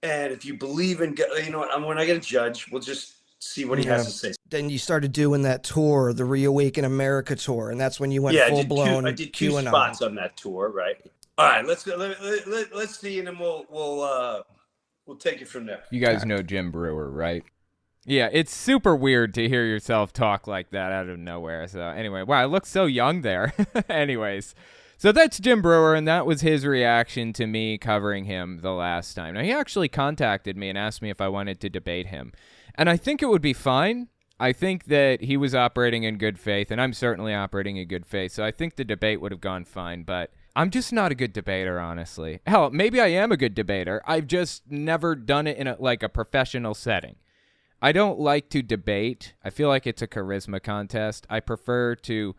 and if you believe in God, you know what? We're not going to judge. We'll just see what he has to say. Then you started doing that tour, the Reawaken America tour, and that's when you went full blown. I did two spots on that tour, right? All right, let's see, and then we'll take it from there. You guys know Jim Brewer, right? Yeah, it's super weird to hear yourself talk like that out of nowhere. So anyway, wow, I look so young there. Anyways, so that's Jim Brewer, and that was his reaction to me covering him the last time. Now, he actually contacted me and asked me if I wanted to debate him, and I think it would be fine. I think that he was operating in good faith, and I'm certainly operating in good faith, so I think the debate would have gone fine, but I'm just not a good debater, honestly. Hell, maybe I am a good debater. I've just never done it in a professional setting. I don't like to debate. I feel like it's a charisma contest. I prefer to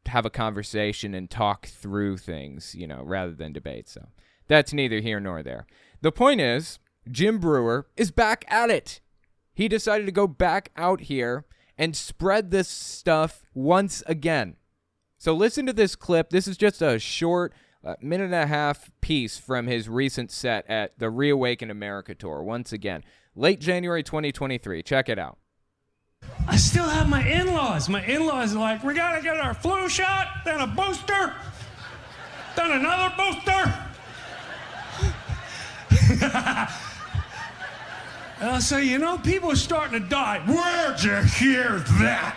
have a conversation and talk through things, rather than debate. So that's neither here nor there. The point is, Jim Brewer is back at it. He decided to go back out here and spread this stuff once again. So listen to this clip. This is just a short minute and a half piece from his recent set at the Reawaken America tour. Once again, late January 2023. Check it out. I still have my in-laws. My in-laws are like, we gotta get our flu shot, then a booster, then another booster. So, people are starting to die. Where'd you hear that?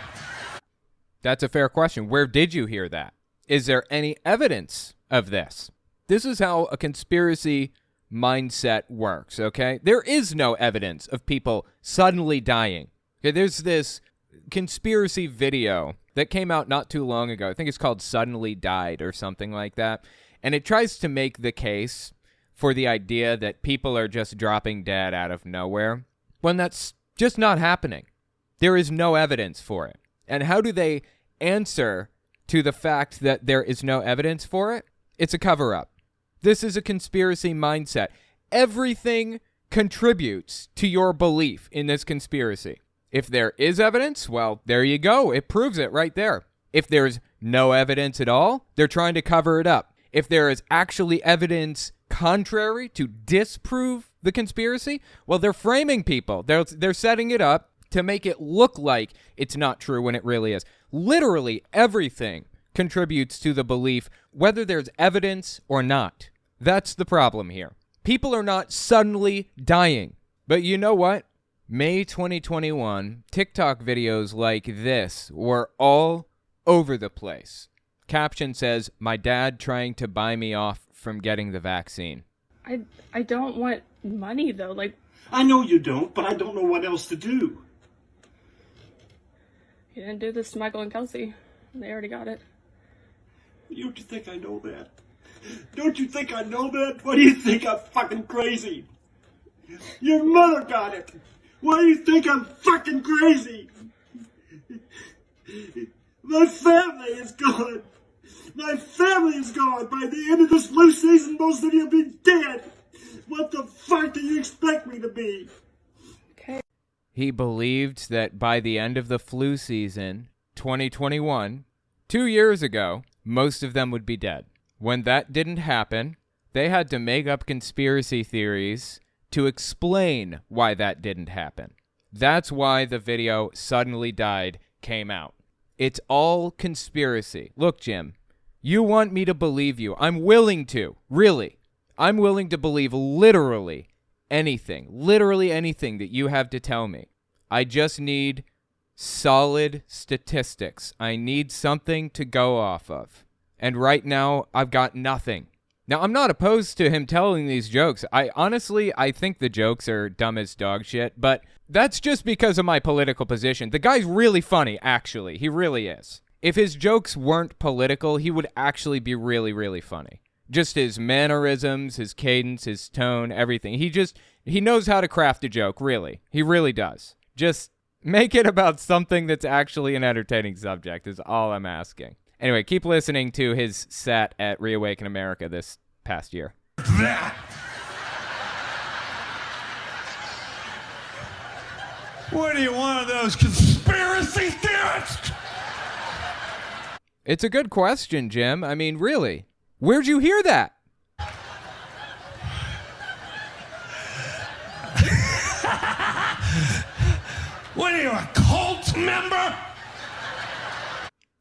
That's a fair question. Where did you hear that? Is there any evidence of this? This is how a conspiracy mindset works, okay? There is no evidence of people suddenly dying. Okay, there's this conspiracy video that came out not too long ago. I think it's called Suddenly Died or something like that. And it tries to make the case for the idea that people are just dropping dead out of nowhere, when that's just not happening. There is no evidence for it. And how do they answer to the fact that there is no evidence for it? It's a cover-up. This is a conspiracy mindset. Everything contributes to your belief in this conspiracy. If there is evidence, well, there you go. It proves it right there. If there's no evidence at all, they're trying to cover it up. If there is actually evidence contrary to disprove the conspiracy, well, they're framing people. They're setting it up to make it look like it's not true when it really is. Literally everything contributes to the belief, whether there's evidence or not. That's the problem here. People are not suddenly dying. But you know what? May 2021, TikTok videos like this were all over the place. Caption says, "My dad trying to buy me off from getting the vaccine." I don't want money, though. I know you don't, but I don't know what else to do. You didn't do this to Michael and Kelsey. They already got it. Don't you think I know that? Don't you think I know that? Why do you think I'm fucking crazy? Your mother got it. Why do you think I'm fucking crazy? My family is gone. My family is gone. By the end of this flu season, most of you will be dead. What the fuck do you expect me to be? Okay. He believed that by the end of the flu season, 2021, 2 years ago, most of them would be dead. When that didn't happen, they had to make up conspiracy theories to explain why that didn't happen. That's why the video Suddenly Died came out. It's all conspiracy. Look, Jim, you want me to believe you. I'm willing to. Really. I'm willing to believe literally anything that you have to tell me. I just need solid statistics. I need something to go off of. And right now, I've got nothing. Now, I'm not opposed to him telling these jokes. I think the jokes are dumb as dog shit, but that's just because of my political position. The guy's really funny, actually. He really is. If his jokes weren't political, he would actually be really, really funny. Just his mannerisms, his cadence, his tone, everything. He knows how to craft a joke, really. He really does. Just make it about something that's actually an entertaining subject is all I'm asking. Anyway, keep listening to his set at Reawaken America this past year. That. What are you, one of those conspiracy theorists? It's a good question, Jim. I mean, really. Where'd you hear that? What are you, a cult member?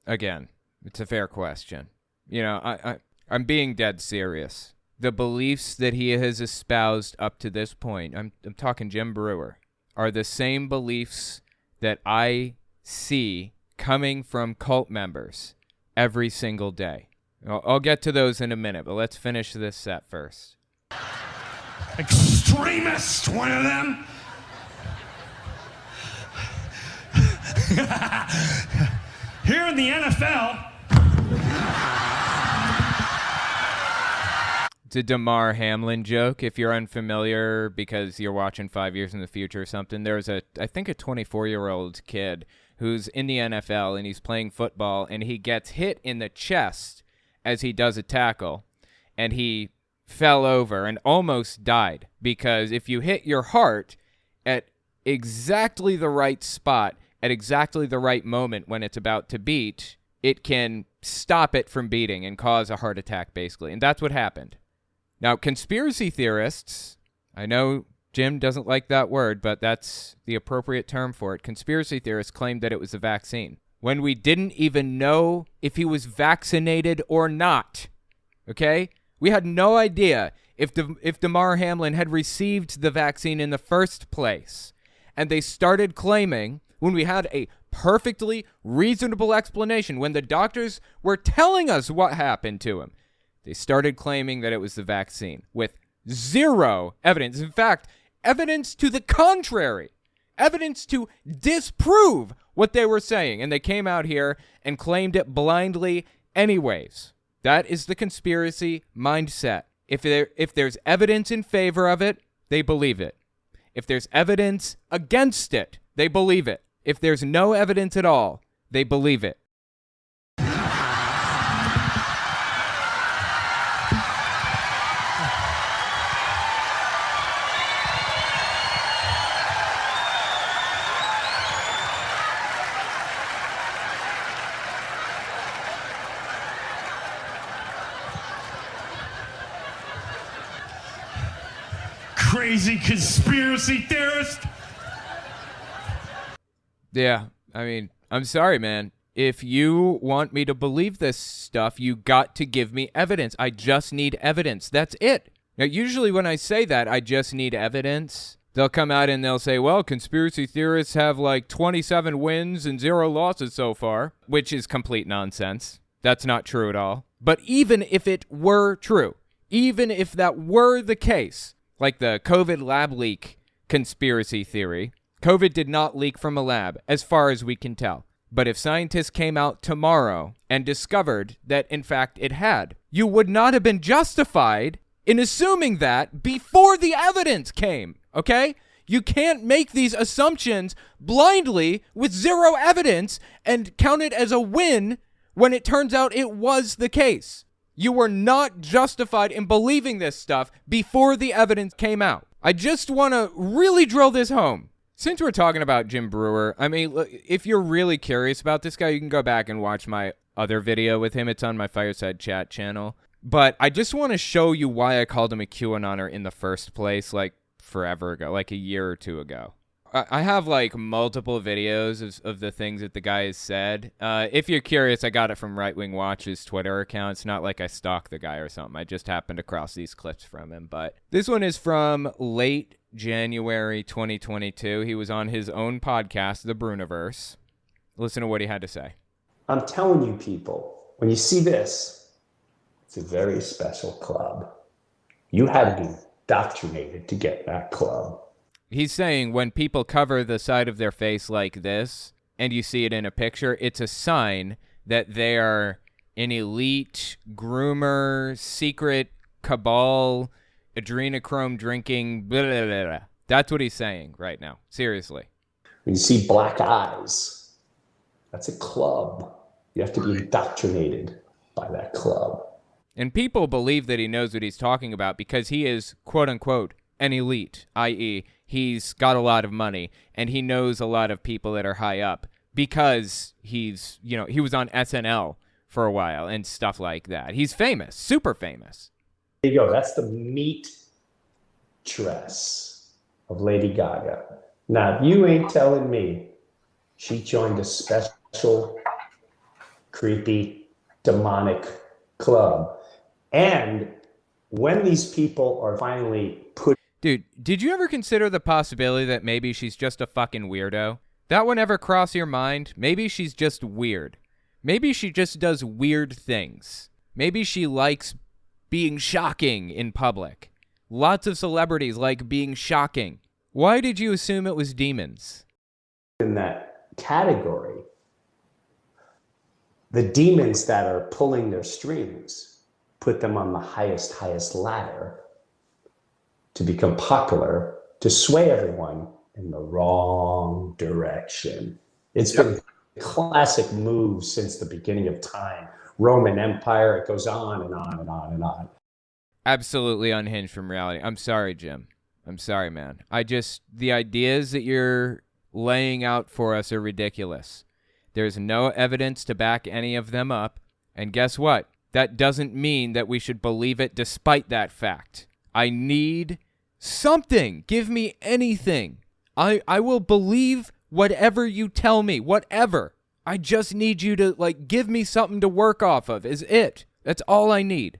Again, it's a fair question. You know, I'm being dead serious. The beliefs that he has espoused up to this point, I'm talking Jim Brewer, are the same beliefs that I see coming from cult members every single day. I'll get to those in a minute, but let's finish this set first. Extremist, one of them? Here in the NFL. It's a Damar Hamlin joke, if you're unfamiliar, because you're watching 5 years in the future or something. There's I think a 24-year-old kid who's in the NFL, and he's playing football, and he gets hit in the chest as he does a tackle, and he fell over and almost died, because if you hit your heart at exactly the right spot, at exactly the right moment when it's about to beat, it can stop it from beating and cause a heart attack, basically. And that's what happened. Now, conspiracy theorists, I know Jim doesn't like that word, but that's the appropriate term for it. Conspiracy theorists claimed that it was the vaccine, when we didn't even know if he was vaccinated or not. Okay? We had no idea if Damar Hamlin had received the vaccine in the first place. And they started claiming, when we had a perfectly reasonable explanation, when the doctors were telling us what happened to him, they started claiming that it was the vaccine with zero evidence. In fact, evidence to the contrary. Evidence to disprove what they were saying. And they came out here and claimed it blindly anyways. That is the conspiracy mindset. If there's evidence in favor of it, they believe it. If there's evidence against it, they believe it. If there's no evidence at all, they believe it. Crazy conspiracy theorist. Yeah, I mean, I'm sorry, man. If you want me to believe this stuff, you got to give me evidence. I just need evidence. That's it. Now, usually when I say that, I just need evidence, they'll come out and they'll say, well, conspiracy theorists have like 27 wins and 0 losses so far, which is complete nonsense. That's not true at all. But even if it were true, even if that were the case, like the COVID lab leak conspiracy theory, COVID did not leak from a lab, as far as we can tell. But if scientists came out tomorrow and discovered that, in fact, it had, you would not have been justified in assuming that before the evidence came, okay? You can't make these assumptions blindly with zero evidence and count it as a win when it turns out it was the case. You were not justified in believing this stuff before the evidence came out. I just want to really drill this home. Since we're talking about Jim Brewer, I mean, look, if you're really curious about this guy, you can go back and watch my other video with him. It's on my Fireside chat channel. But I just want to show you why I called him a QAnoner in the first place, like forever ago, like a year or two ago. I have like multiple videos of the things that the guy has said. If you're curious, I got it from Right Wing Watch's Twitter account. It's not like I stalked the guy or something. I just happened across these clips from him. But this one is from late January 2022. He was on his own podcast, The Bruniverse. Listen to what he had to say. I'm telling you, people, when you see this, It's a very special club. You had to be indoctrinated to get that club. He's saying when people cover the side of their face like this, and you see it in a picture, it's a sign that they are an elite groomer, secret cabal, adrenochrome drinking, blah, blah, blah, blah. That's what he's saying right now. Seriously. When you see black eyes, that's a club. You have to be indoctrinated by that club. And people believe that he knows what he's talking about because he is, quote unquote, an elite, i.e., he's got a lot of money and he knows a lot of people that are high up because he's, he was on SNL for a while and stuff like that. He's famous, super famous. There you go. That's the meat dress of Lady Gaga. Now, you ain't telling me she joined a special, creepy, demonic club. And when these people are finally put... Dude, did you ever consider the possibility that maybe she's just a fucking weirdo? That one ever cross your mind? Maybe she's just weird. Maybe she just does weird things. Maybe she likes being shocking in public. Lots of celebrities like being shocking. Why did you assume it was demons? In that category, the demons that are pulling their strings put them on the highest ladder to become popular, to sway everyone in the wrong direction. It's been a classic move since the beginning of time. Roman Empire, it goes on and on and on and on. Absolutely unhinged from reality. I'm sorry, Jim. I'm sorry, man. The ideas that you're laying out for us are ridiculous. There's no evidence to back any of them up. And guess what? That doesn't mean that we should believe it despite that fact. I need something. Give me anything. I will believe whatever you tell me, whatever. I just need you to, give me something to work off of, is it. That's all I need.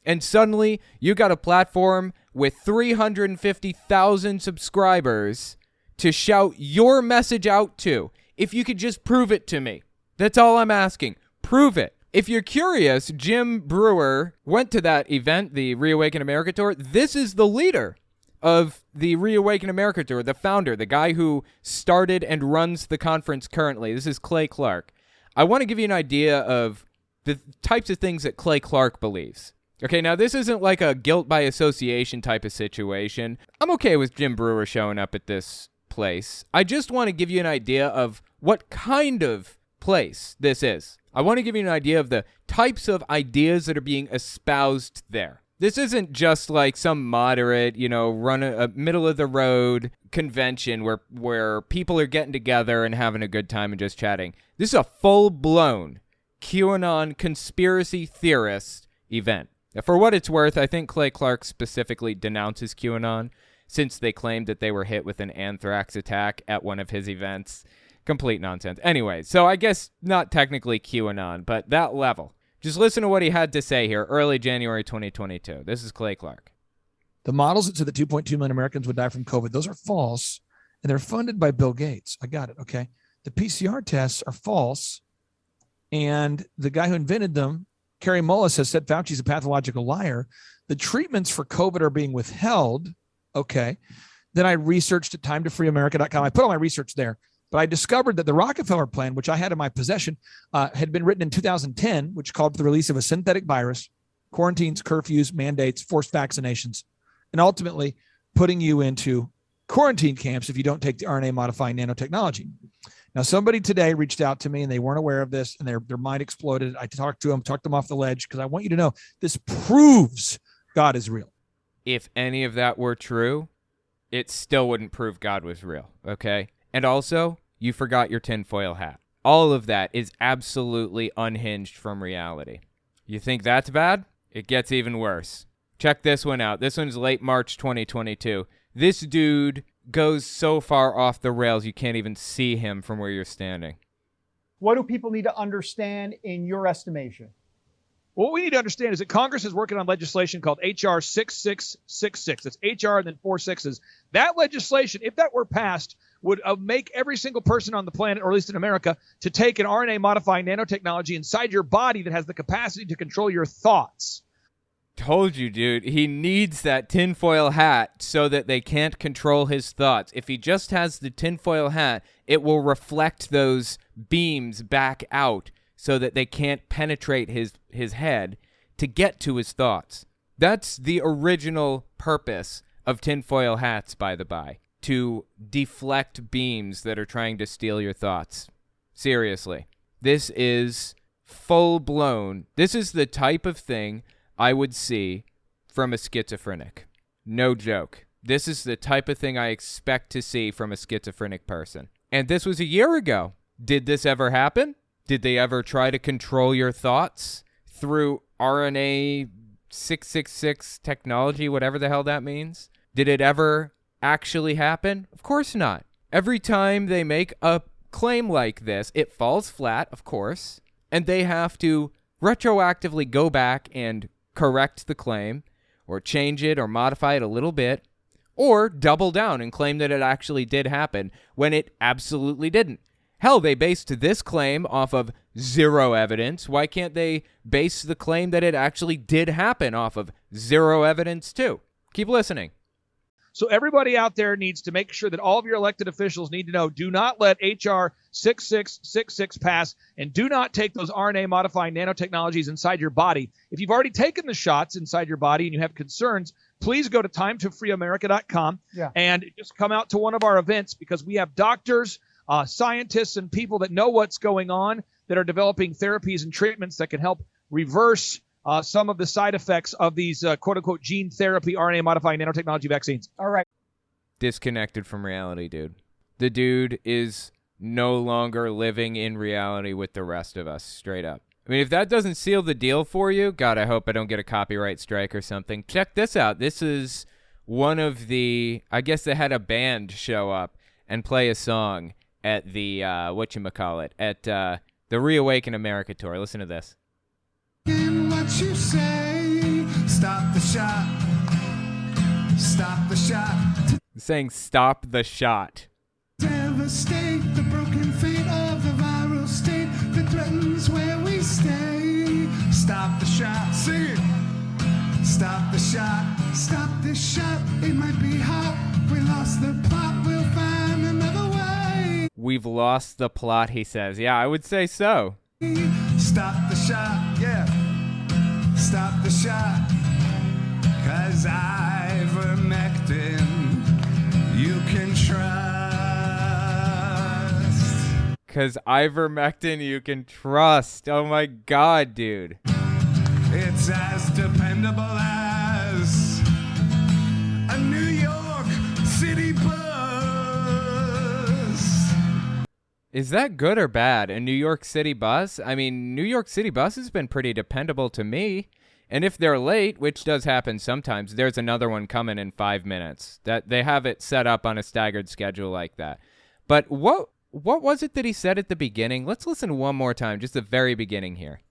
And suddenly, you got a platform with 350,000 subscribers to shout your message out to. If you could just prove it to me. That's all I'm asking. Prove it. If you're curious, Jim Brewer went to that event, the Reawaken America Tour. This is the leader of the Reawaken America Tour, the founder, the guy who started and runs the conference currently. This is Clay Clark. I want to give you an idea of the types of things that Clay Clark believes. Okay, now this isn't like a guilt by association type of situation. I'm okay with Jim Brewer showing up at this place. I just want to give you an idea of what kind of place this is. I want to give you an idea of the types of ideas that are being espoused there. This isn't just like some moderate, run a middle-of-the-road convention where people are getting together and having a good time and just chatting. This is a full-blown QAnon conspiracy theorist event. Now, for what it's worth, I think Clay Clark specifically denounces QAnon since they claimed that they were hit with an anthrax attack at one of his events. Complete nonsense. Anyway, so I guess not technically QAnon, but that level. Just listen to what he had to say here, early January 2022. This is Clay Clark. The models that said that 2.2 million Americans would die from COVID, those are false, and they're funded by Bill Gates. I got it, okay? The PCR tests are false, and the guy who invented them, Kerry Mullis, has said Fauci's a pathological liar. The treatments for COVID are being withheld, okay? Then I researched at timetofreeamerica.com. I put all my research there. But I discovered that the Rockefeller plan, which I had in my possession, had been written in 2010, which called for the release of a synthetic virus, quarantines, curfews, mandates, forced vaccinations, and ultimately putting you into quarantine camps if you don't take the RNA-modifying nanotechnology. Now, somebody today reached out to me, and they weren't aware of this, and their mind exploded. I talked to them, talked them off the ledge, because I want you to know this proves God is real. If any of that were true, it still wouldn't prove God was real, okay? And also, you forgot your tinfoil hat. All of that is absolutely unhinged from reality. You think that's bad? It gets even worse. Check this one out. This one's late March 2022. This dude goes so far off the rails you can't even see him from where you're standing. What do people need to understand in your estimation? What we need to understand is that Congress is working on legislation called H.R. 6666. It's H.R. and then 4 sixes. That legislation, if that were passed, would make every single person on the planet, or at least in America, to take an RNA-modifying nanotechnology inside your body that has the capacity to control your thoughts. Told you, dude. He needs that tinfoil hat so that they can't control his thoughts. If he just has the tinfoil hat, it will reflect those beams back out so that they can't penetrate his head to get to his thoughts. That's the original purpose of tinfoil hats, by the by, to deflect beams that are trying to steal your thoughts. Seriously. This is full-blown. This is the type of thing I would see from a schizophrenic. No joke. This is the type of thing I expect to see from a schizophrenic person. And this was a year ago. Did this ever happen? Did they ever try to control your thoughts through RNA 666 technology, whatever the hell that means? Did it ever actually happen? Of course not. Every time they make a claim like this, it falls flat, of course, and they have to retroactively go back and correct the claim or change it or modify it a little bit, or double down and claim that it actually did happen when it absolutely didn't. Hell, they based this claim off of zero evidence. Why can't they base the claim that it actually did happen off of zero evidence too? Keep listening. So everybody out there needs to make sure that all of your elected officials need to know, do not let H.R. 6666 pass, and do not take those RNA-modifying nanotechnologies inside your body. If you've already taken the shots inside your body and you have concerns, please go to timetofreeamerica.com and just come out to one of our events, because we have doctors, scientists, and people that know what's going on that are developing therapies and treatments that can help reverse some of the side effects of these quote-unquote gene therapy RNA-modifying nanotechnology vaccines. All right. Disconnected from reality, dude. The dude is no longer living in reality with the rest of us, straight up. I mean, if that doesn't seal the deal for you, God, I hope I don't get a copyright strike or something. Check this out. This is one of the, I guess they had a band show up and play a song at the, whatchamacallit, at the Reawaken America tour. Listen to this. What you say, stop the shot, stop the shot. Saying stop the shot. Devastate the broken fate of the viral state that threatens where we stay. Stop the shot, sing it. Stop the shot, stop this shot. It might be hot. We lost the plot. We'll find another way. We've lost the plot, he says. Yeah, I would say so. Stop the shot, yeah. Stop the shot. 'Cause ivermectin you can trust. 'Cause ivermectin you can trust. Oh my God, dude. It's as dependable as a New York City bus. Is that good or bad? A New York City bus? I mean, New York City bus has been pretty dependable to me. And if they're late, which does happen sometimes, there's another one coming in 5 minutes. That they have it set up on a staggered schedule like that. But what was it that he said at the beginning? Let's listen one more time, just the very beginning here.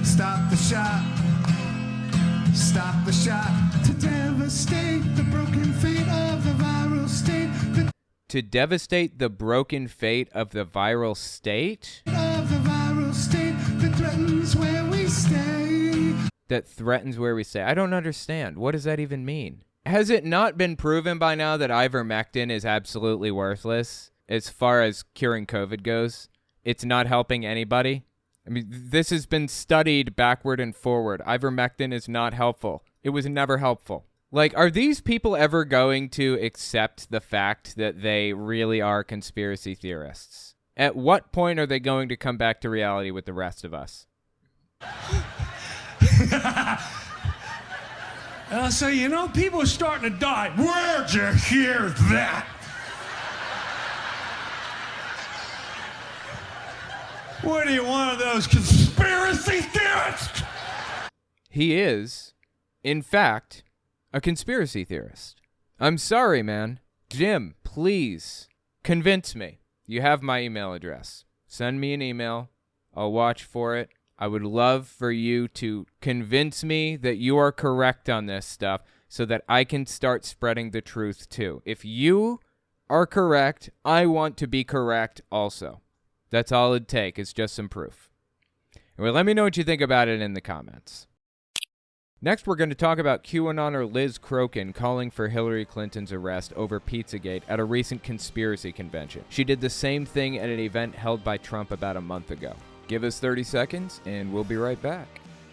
Stop the shot. Stop the shot. To devastate the broken fate of the viral state. To devastate the broken fate of the viral state? Of the viral state that threatens where we stay. That threatens where we stay. I don't understand. What does that even mean? Has it not been proven by now that ivermectin is absolutely worthless as far as curing COVID goes? It's not helping anybody? I mean, this has been studied backward and forward. Ivermectin is not helpful. It was never helpful. Like, are these people ever going to accept the fact that they really are conspiracy theorists? At what point are they going to come back to reality with the rest of us? So, you know, people are starting to die. Where'd you hear that? What are you, one of those conspiracy theorists? He is, in fact, a conspiracy theorist. I'm sorry, man. Jim, please, convince me. You have my email address. Send me an email. I'll watch for it. I would love for you to convince me that you are correct on this stuff so that I can start spreading the truth too. If you are correct, I want to be correct also. That's all it'd take. It's just some proof. Well, let me know what you think about it in the comments. Next, we're going to talk about QAnoner Liz Crokin calling for Hillary Clinton's arrest over Pizzagate at a recent conspiracy convention. She did the same thing at an event held by Trump about a month ago. Give us 30 seconds, and we'll be right back.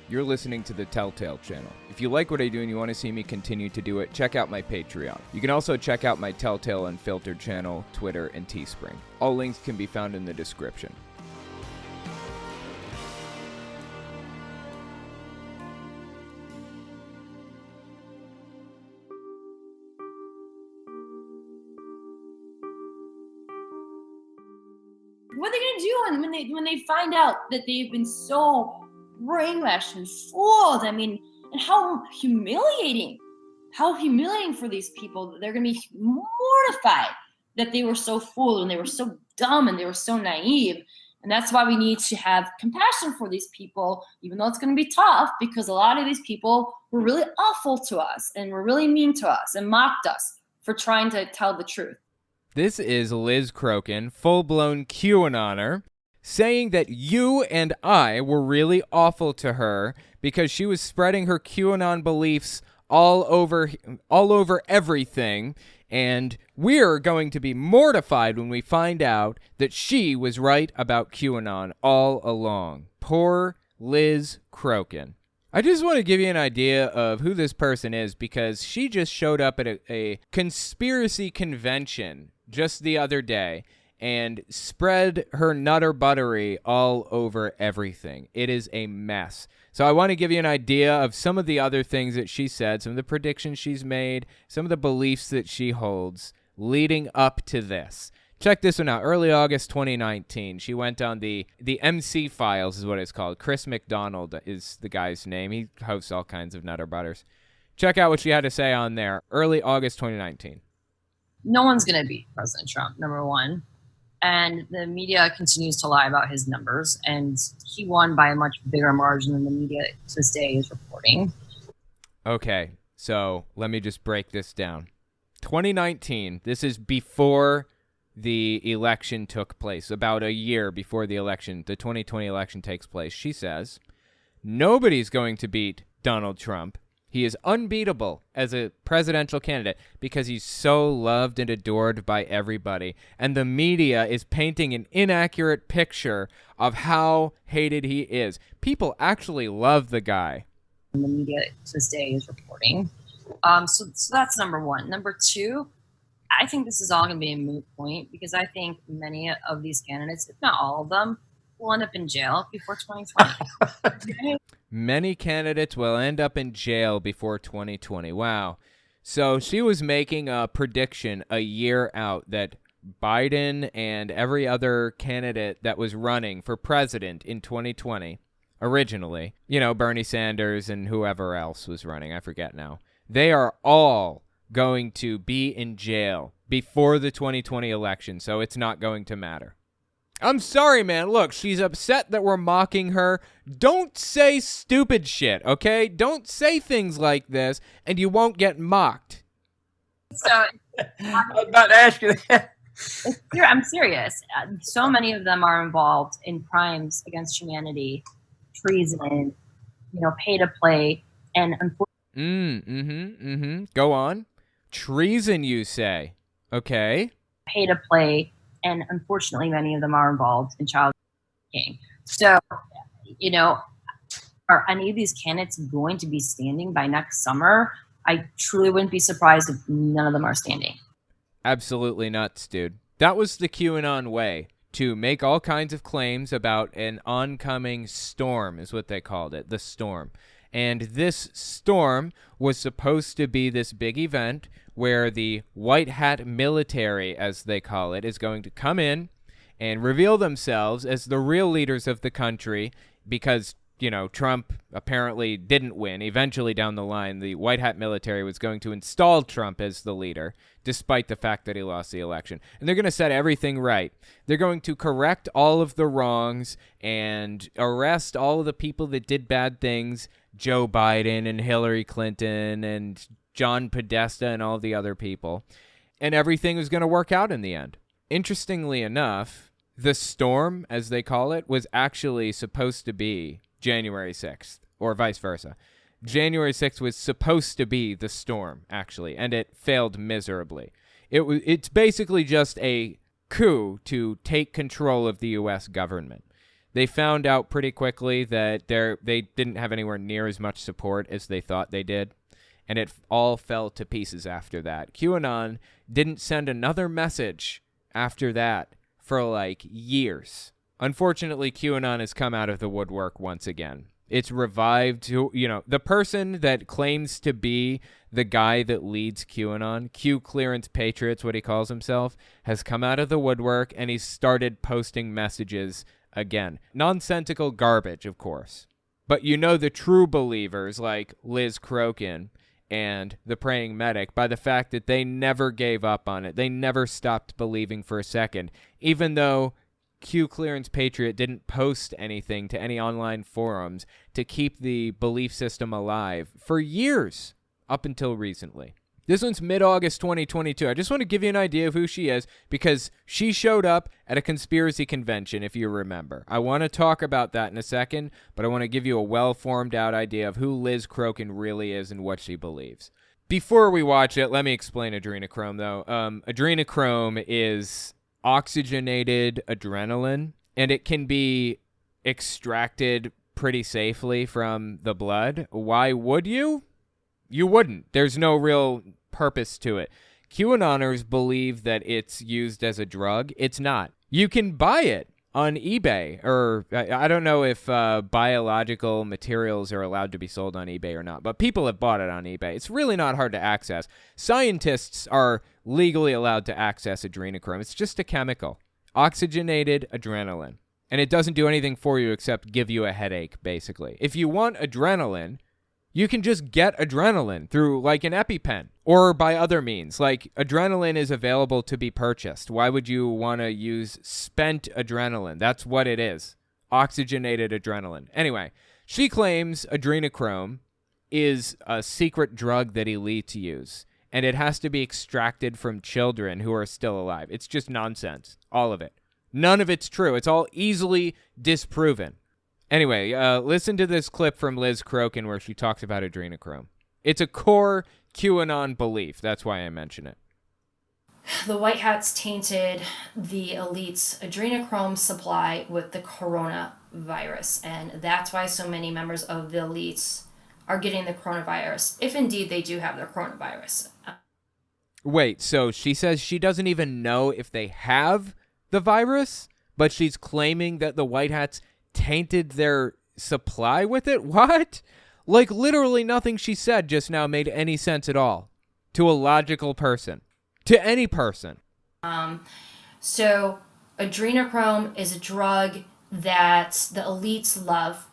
You're listening to the Telltale Channel. If you like what I do and you want to see me continue to do it, check out my Patreon. You can also check out my Telltale Unfiltered channel, Twitter, and Teespring. All links can be found in the description. What are they gonna do when they find out that they've been so brainwashed and fooled? I mean, and how humiliating for these people. They're gonna be mortified that they were so fooled and they were so dumb and they were so naive. And that's why we need to have compassion for these people, even though it's going to be tough, because a lot of these people were really awful to us and were really mean to us and mocked us for trying to tell the truth. This is Liz Crokin, full-blown QAnoner, saying that you and I were really awful to her because she was spreading her QAnon beliefs all over everything, and we're going to be mortified when we find out that she was right about QAnon all along. Poor Liz Crokin. I just want to give you an idea of who this person is because she just showed up at a conspiracy convention just the other day and spread her nutter buttery all over everything. It is a mess. So I want to give you an idea of some of the other things that she said, some of the predictions she's made, some of the beliefs that she holds leading up to this. Check this one out. Early August 2019, she went on the MC Files is what it's called. Chris McDonald is the guy's name. He hosts all kinds of nutter butters. Check out what she had to say on there. Early August 2019. No one's going to beat President Trump, number one. And the media continues to lie about his numbers, and he won by a much bigger margin than the media to this day is reporting. Okay, so let me just break this down. 2019, this is before the election took place, about a year before the election, the 2020 election takes place. She says, nobody's going to beat Donald Trump. He is unbeatable as a presidential candidate because he's so loved and adored by everybody. And the media is painting an inaccurate picture of how hated he is. People actually love the guy. And the media to this day is reporting. So that's number one. Number two, I think this is all going to be a moot point because I think many of these candidates, if not all of them, will end up in jail before 2020. Many candidates will end up in jail before 2020. Wow. So she was making a prediction a year out that Biden and every other candidate that was running for president in 2020, originally, Bernie Sanders and whoever else was running, I forget now, they are all going to be in jail before the 2020 election, so it's not going to matter. I'm sorry, man. Look, she's upset that we're mocking her. Don't say stupid shit, okay? Don't say things like this, and you won't get mocked. So I was about to ask you that. I'm serious. So many of them are involved in crimes against humanity, treason, pay to play, and unfortunately, Go on. Treason, you say? Okay. Pay to play. And unfortunately, many of them are involved in child trafficking. So, are any of these candidates going to be standing by next summer? I truly wouldn't be surprised if none of them are standing. Absolutely nuts, dude. That was the QAnon way, to make all kinds of claims about an oncoming storm, is what they called it, the storm. And this storm was supposed to be this big event where the white hat military, as they call it, is going to come in and reveal themselves as the real leaders of the country because, Trump apparently didn't win. Eventually down the line, the white hat military was going to install Trump as the leader, despite the fact that he lost the election. And they're going to set everything right. They're going to correct all of the wrongs and arrest all of the people that did bad things, Joe Biden and Hillary Clinton and John Podesta and all the other people. and everything was going to work out in the end. Interestingly enough, the storm, as they call it, was actually supposed to be January 6th, or vice versa. January 6th was supposed to be the storm, actually, and it failed miserably. It's basically just a coup to take control of the U.S. government. They found out pretty quickly that they didn't have anywhere near as much support as they thought they did, and it all fell to pieces after that. QAnon didn't send another message after that for like years. Unfortunately, QAnon has come out of the woodwork once again. It's revived, the person that claims to be the guy that leads QAnon, Q Clearance Patriots, what he calls himself, has come out of the woodwork and he's started posting messages again. Nonsensical garbage, of course. But the true believers like Liz Crokin and the Praying Medic by the fact that they never gave up on it. They never stopped believing for a second, even though Q Clearance Patriot didn't post anything to any online forums to keep the belief system alive for years up until recently. This one's mid-August 2022. I just want to give you an idea of who she is because she showed up at a conspiracy convention, if you remember. I want to talk about that in a second, but I want to give you a well-formed out idea of who Liz Crokin really is and what she believes. Before we watch it, let me explain adrenochrome, though. Adrenochrome is oxygenated adrenaline, and it can be extracted pretty safely from the blood. Why would you? You wouldn't. There's no real purpose to it. QAnoners believe that it's used as a drug. It's not. You can buy it on eBay, or I don't know if biological materials are allowed to be sold on eBay or not, but people have bought it on eBay. It's really not hard to access. Scientists are legally allowed to access adrenochrome. It's just a chemical. Oxygenated adrenaline. And it doesn't do anything for you except give you a headache, basically. If you want adrenaline, you can just get adrenaline through like an EpiPen or by other means. Like adrenaline is available to be purchased. Why would you want to use spent adrenaline? That's what it is. Oxygenated adrenaline. Anyway, she claims adrenochrome is a secret drug that elites use, and it has to be extracted from children who are still alive. It's just nonsense. All of it. None of it's true. It's all easily disproven. Anyway, listen to this clip from Liz Crokin where she talks about adrenochrome. It's a core QAnon belief. That's why I mention it. The White Hats tainted the elites' adrenochrome supply with the coronavirus, and that's why so many members of the elites are getting the coronavirus, if indeed they do have the coronavirus. Wait, so she says she doesn't even know if they have the virus, but she's claiming that the White Hats tainted their supply with it? What? Like literally nothing she said just now made any sense at all to a logical person, to any person. So adrenochrome is a drug that the elites love.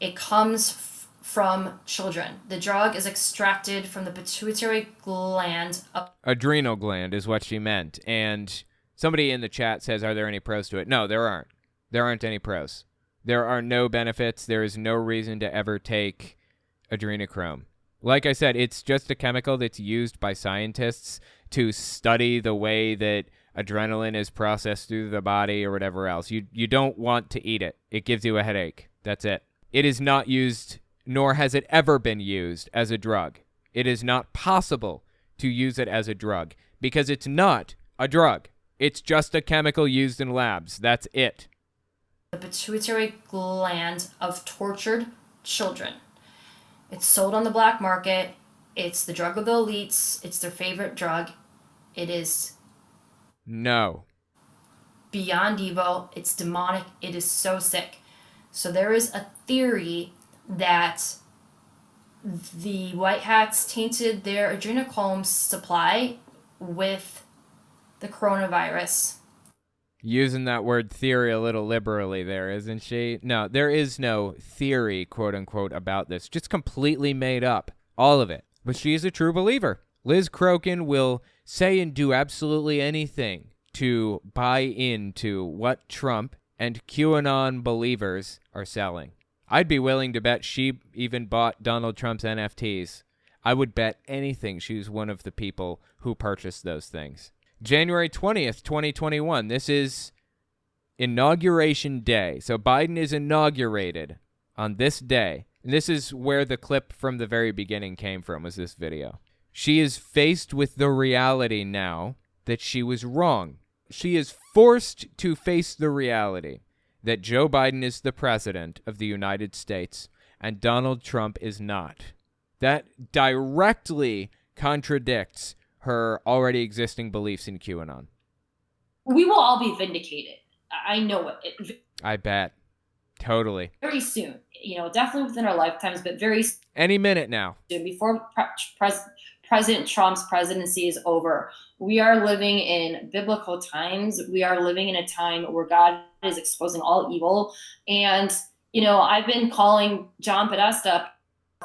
It comes from children. The drug is extracted from the pituitary gland. Adrenal gland is what she meant. And somebody in the chat says, are there any pros to it? No, there aren't. There aren't any pros. There are no benefits. There is no reason to ever take adrenochrome. Like I said, it's just a chemical that's used by scientists to study the way that adrenaline is processed through the body or whatever else. You don't want to eat it. It gives you a headache. That's it. It is not used, nor has it ever been used as a drug. It is not possible to use it as a drug because it's not a drug. It's just a chemical used in labs. That's it. The pituitary gland of tortured children. It's sold on the black market. It's the drug of the elites. It's their favorite drug. It is no. Beyond evil. It's demonic. It is so sick. So there is a theory that the White Hats tainted their adrenochrome supply with the coronavirus. Using that word theory a little liberally there, isn't she? No, there is no theory, quote unquote, about this. Just completely made up. All of it. But she is a true believer. Liz Crokin will say and do absolutely anything to buy into what Trump and QAnon believers are selling. I'd be willing to bet she even bought Donald Trump's NFTs. I would bet anything she's one of the people who purchased those things. January 20th, 2021. This is Inauguration Day. So Biden is inaugurated on this day. And this is where the clip from the very beginning came from, was this video. She is faced with the reality now that she was wrong. She is forced to face the reality that Joe Biden is the president of the United States and Donald Trump is not. That directly contradicts her already existing beliefs in QAnon. We will all be vindicated. I know it. I bet. Totally. Very soon. Definitely within our lifetimes, but very soon. Any minute now. Before President Trump's presidency is over. We are living in biblical times. We are living in a time where God is exposing all evil. And, I've been calling John Podesta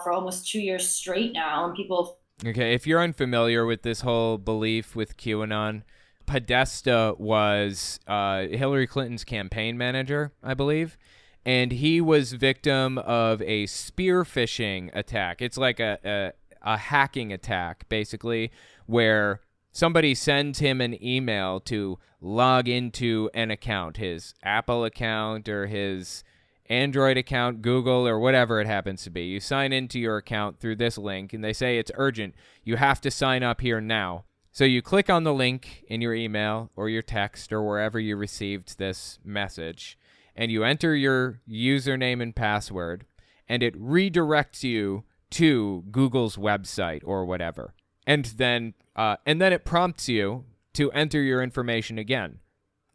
for almost 2 years straight now, and people... Okay, if you're unfamiliar with this whole belief with QAnon, Podesta was Hillary Clinton's campaign manager, I believe, and he was victim of a spear phishing attack. It's like a hacking attack, basically, where somebody sends him an email to log into an account, his Apple account or his Android account, Google, or whatever it happens to be. You sign into your account through this link, and they say it's urgent. You have to sign up here now. So you click on the link in your email or your text or wherever you received this message, and you enter your username and password, and it redirects you to Google's website or whatever. And then it prompts you to enter your information again.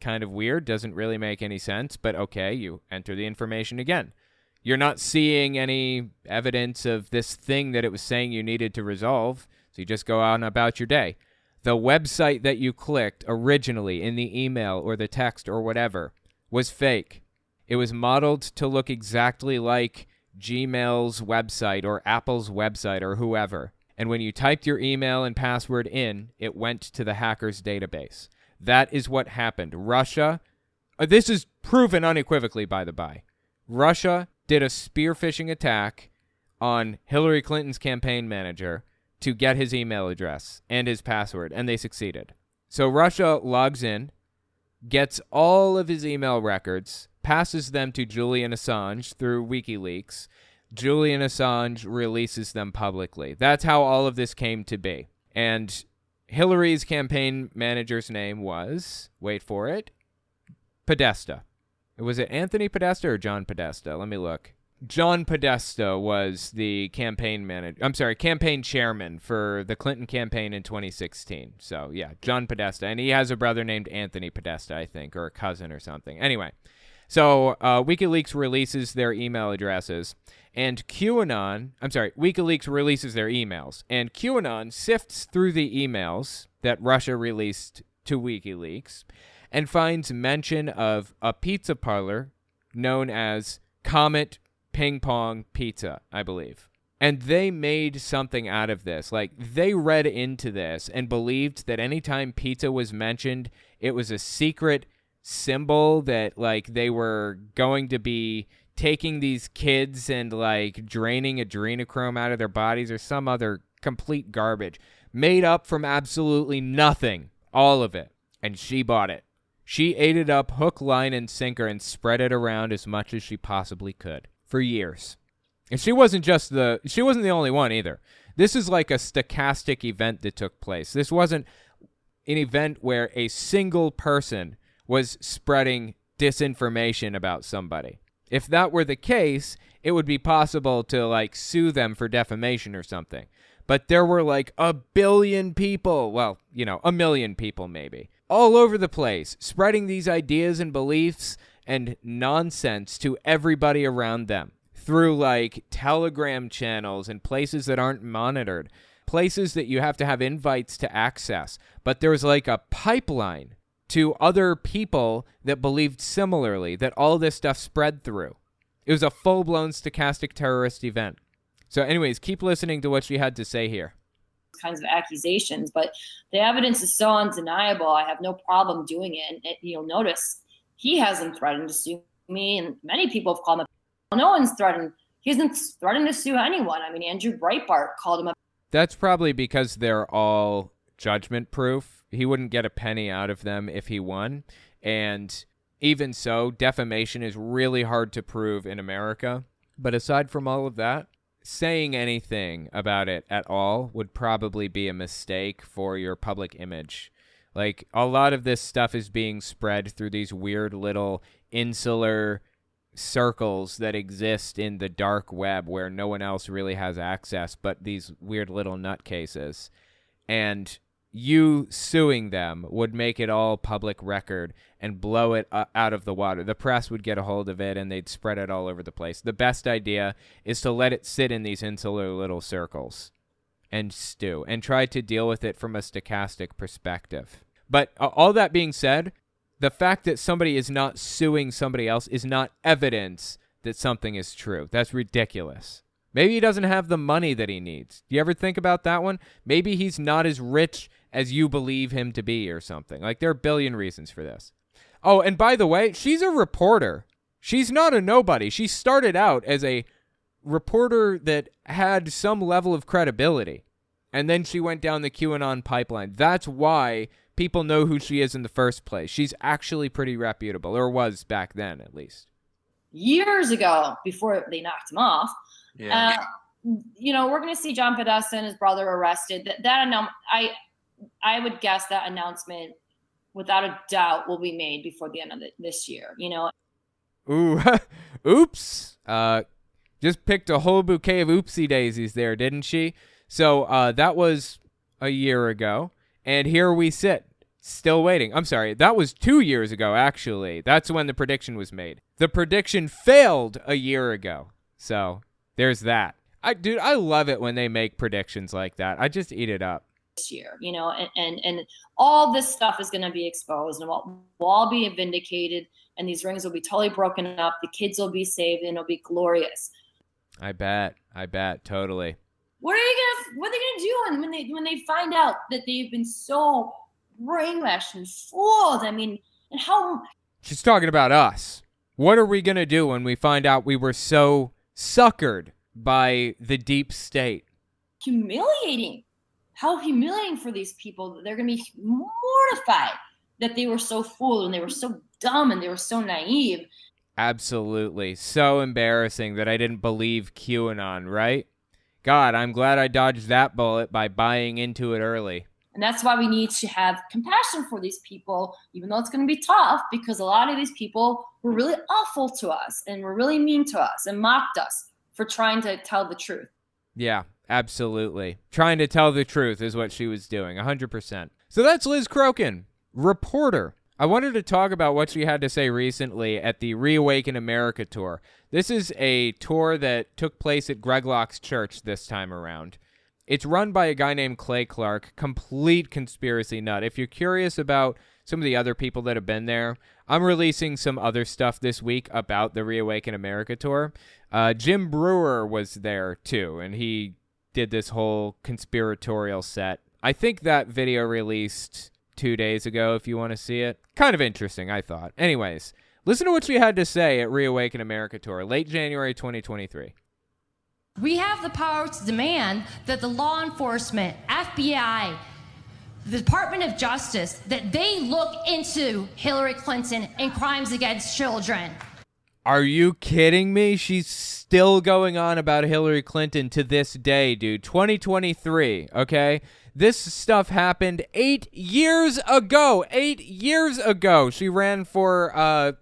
Kind of weird, doesn't really make any sense, but okay, you enter the information again. You're not seeing any evidence of this thing that it was saying you needed to resolve, so you just go on about your day. The website that you clicked originally in the email or the text or whatever was fake. It was modeled to look exactly like Gmail's website or Apple's website or whoever. And when you typed your email and password in, it went to the hacker's database. That is what happened. Russia, this is proven unequivocally, by the by. Russia did a spear phishing attack on Hillary Clinton's campaign manager to get his email address and his password, and they succeeded. So Russia logs in, gets all of his email records, passes them to Julian Assange through WikiLeaks. Julian Assange releases them publicly. That's how all of this came to be. And Hillary's campaign manager's name was, wait for it, Podesta. Was it Anthony Podesta or John Podesta? Let me look. John Podesta was the campaign chairman for the Clinton campaign in 2016. So, yeah, John Podesta. And he has a brother named Anthony Podesta, I think, or a cousin or something. Anyway, so WikiLeaks releases their email addresses, and WikiLeaks releases their emails, and QAnon sifts through the emails that Russia released to WikiLeaks and finds mention of a pizza parlor known as Comet Ping Pong Pizza, I believe. And they made something out of this. Like, they read into this and believed that anytime pizza was mentioned, it was a secret symbol that, like, they were going to be taking these kids and, like, draining adrenochrome out of their bodies or some other complete garbage. Made up from absolutely nothing. All of it. And she bought it. She ate it up hook, line, and sinker and spread it around as much as she possibly could. For years. And she wasn't the only one either. This is like a stochastic event that took place. This wasn't an event where a single person was spreading disinformation about somebody. If that were the case, it would be possible to, like, sue them for defamation or something. But there were like 1 billion people, well, 1 million people maybe, all over the place, spreading these ideas and beliefs and nonsense to everybody around them through, like, Telegram channels and places that aren't monitored, places that you have to have invites to access. But there was like a pipeline to other people that believed similarly, that all this stuff spread through. It was a full-blown stochastic terrorist event. So anyways, keep listening to what she had to say here. Kinds of accusations, but the evidence is so undeniable. I have no problem doing it. And you'll notice he hasn't threatened to sue me, and many people have called him. No one's threatened. He hasn't threatened to sue anyone. I mean, Andrew Breitbart called him a That's probably because they're all judgment proof. He wouldn't get a penny out of them if he won. And even so, defamation is really hard to prove in America. But aside from all of that, saying anything about it at all would probably be a mistake for your public image. Like, a lot of this stuff is being spread through these weird little insular circles that exist in the dark web where no one else really has access but these weird little nutcases. And you suing them would make it all public record and blow it out of the water. The press would get a hold of it and they'd spread it all over the place. The best idea is to let it sit in these insular little circles and stew and try to deal with it from a stochastic perspective. But all that being said, the fact that somebody is not suing somebody else is not evidence that something is true. That's ridiculous. Maybe he doesn't have the money that he needs. Do you ever think about that one? Maybe he's not as rich as you believe him to be or something. Like, there are a billion reasons for this. Oh, and by the way, she's a reporter. She's not a nobody. She started out as a reporter that had some level of credibility. And then she went down the QAnon pipeline. That's why people know who she is in the first place. She's actually pretty reputable, or was back then at least. Years ago, before they knocked him off, we're going to see John Podesta and his brother arrested. I would guess that announcement, without a doubt, will be made before the end of this year. Ooh, oops. Just picked a whole bouquet of oopsie daisies there, didn't she? So that was a year ago, and here we sit, still waiting. I'm sorry, that was 2 years ago, actually. That's when the prediction was made. The prediction failed a year ago, so there's that. I love it when they make predictions like that. I just eat it up. This year, and all this stuff is going to be exposed, and we'll all be vindicated, and these rings will be totally broken up. The kids will be saved, and it'll be glorious. I bet, totally. What are they gonna do when they find out that they've been so brainwashed and fooled? I mean, and how? She's talking about us. What are we gonna do when we find out we were so suckered by the deep state? Humiliating. How humiliating for these people. They're going to be mortified that they were so fooled and they were so dumb and they were so naive. Absolutely. So embarrassing that I didn't believe QAnon, right? God, I'm glad I dodged that bullet by buying into it early. And that's why we need to have compassion for these people, even though it's going to be tough, because a lot of these people were really awful to us and were really mean to us and mocked us for trying to tell the truth. Yeah. Absolutely. Trying to tell the truth is what she was doing, 100%. So that's Liz Crokin, reporter. I wanted to talk about what she had to say recently at the Reawaken America tour. This is a tour that took place at Greg Locke's church this time around. It's run by a guy named Clay Clark, complete conspiracy nut. If you're curious about some of the other people that have been there, I'm releasing some other stuff this week about the Reawaken America tour. Jim Brewer was there too, and he did this whole conspiratorial set. I think that video released 2 days ago if you want to see it. Kind of interesting, I thought. Anyways, listen to what she had to say at Reawaken America Tour, late January 2023. We have the power to demand that the law enforcement, FBI, the Department of Justice, that they look into Hillary Clinton and crimes against children. Are you kidding me? She's still going on about Hillary Clinton to this day, dude. 2023, okay? This stuff happened 8 years ago. 8 years ago, she ran for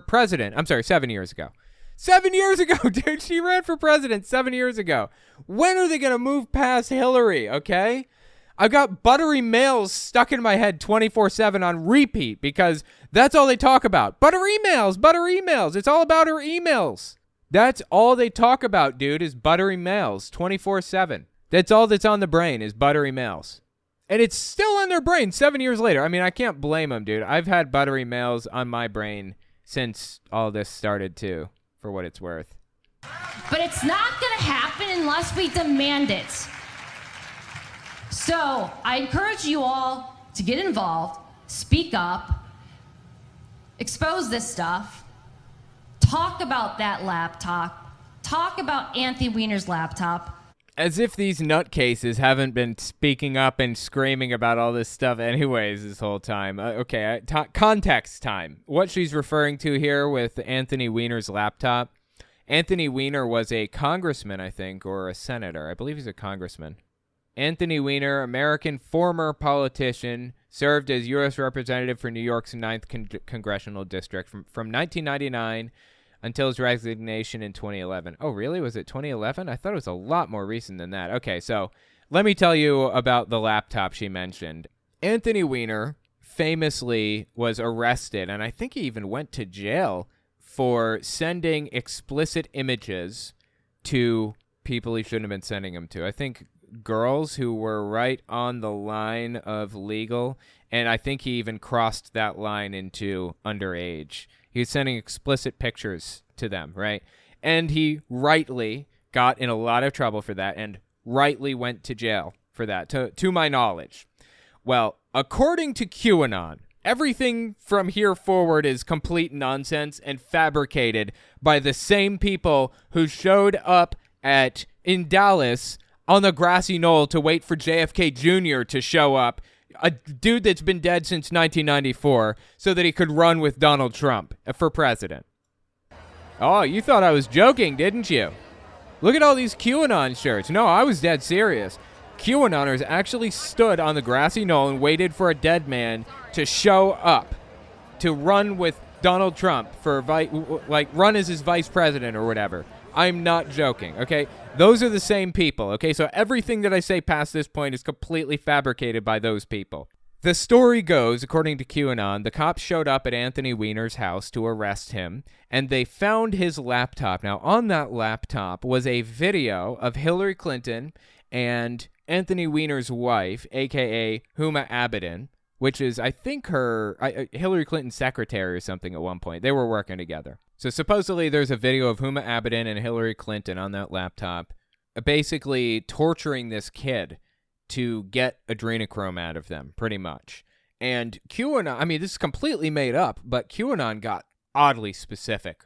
president. I'm sorry, 7 years ago. 7 years ago, dude. She ran for president 7 years ago. When are they going to move past Hillary, okay? I've got buttery mails stuck in my head 24/7 on repeat because that's all they talk about. Butter emails. It's all about her emails. That's all they talk about, dude, is buttery mails 24/7. That's all that's on the brain is buttery mails. And it's still on their brain 7 years later. I mean, I can't blame them, dude. I've had buttery mails on my brain since all this started, too, for what it's worth. But it's not going to happen unless we demand it. So I encourage you all to get involved, speak up, expose this stuff, talk about that laptop, talk about Anthony Weiner's laptop. As if these nutcases haven't been speaking up and screaming about all this stuff anyways this whole time. Context time. What she's referring to here with Anthony Weiner's laptop. Anthony Weiner was a congressman, I think, or a senator. I believe he's a congressman. Anthony Weiner, American former politician, served as U.S. Representative for New York's 9th Congressional District from 1999 until his resignation in 2011. Oh, really? Was it 2011? I thought it was a lot more recent than that. Okay, so let me tell you about the laptop she mentioned. Anthony Weiner famously was arrested, and I think he even went to jail for sending explicit images to people he shouldn't have been sending them to. I think girls who were right on the line of legal, and I think he even crossed that line into underage. He was sending explicit pictures to them, right? And he rightly got in a lot of trouble for that and rightly went to jail for that, to my knowledge. Well, according to QAnon, everything from here forward is complete nonsense and fabricated by the same people who showed up in Dallas on the grassy knoll to wait for JFK Jr. to show up, a dude that's been dead since 1994, so that he could run with Donald Trump for president. Oh, you thought I was joking, didn't you? Look at all these QAnon shirts. No, I was dead serious. QAnoners actually stood on the grassy knoll and waited for a dead man to show up to run with Donald Trump for run as his vice president or whatever. I'm not joking, okay? Those are the same people, okay? So everything that I say past this point is completely fabricated by those people. The story goes, according to QAnon, the cops showed up at Anthony Weiner's house to arrest him, and they found his laptop. Now, on that laptop was a video of Hillary Clinton and Anthony Weiner's wife, a.k.a. Huma Abedin, which is, I think, Hillary Clinton's secretary or something at one point. They were working together. So supposedly there's a video of Huma Abedin and Hillary Clinton on that laptop basically torturing this kid to get adrenochrome out of them, pretty much. And QAnon, I mean, this is completely made up, but QAnon got oddly specific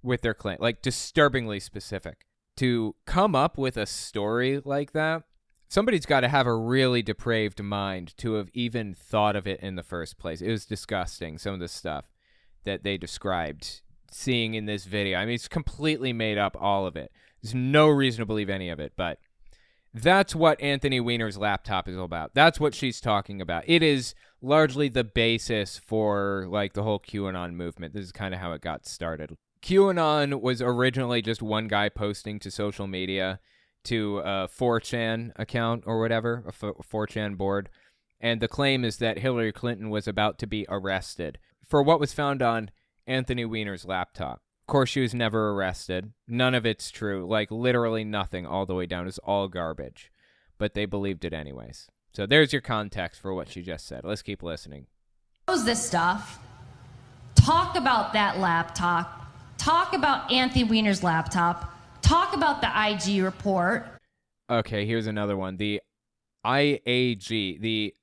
with their claim, like disturbingly specific. To come up with a story like that, somebody's got to have a really depraved mind to have even thought of it in the first place. It was disgusting, some of the stuff that they described seeing in this video. I mean, it's completely made up, all of it. There's no reason to believe any of it, but that's what Anthony Weiner's laptop is all about. That's what she's talking about. It is largely the basis for like the whole QAnon movement. This is kind of how it got started. QAnon was originally just one guy posting to social media, to a 4chan account or whatever, a 4chan board. And the claim is that Hillary Clinton was about to be arrested for what was found on Anthony Weiner's laptop. Of course, she was never arrested. None of it's true. Like, literally nothing all the way down. It's all garbage. But they believed it anyways. So there's your context for what she just said. Let's keep listening. Knows this stuff. Talk about that laptop. Talk about Anthony Weiner's laptop. Talk about the IG report. Okay, here's another one. The IAG, the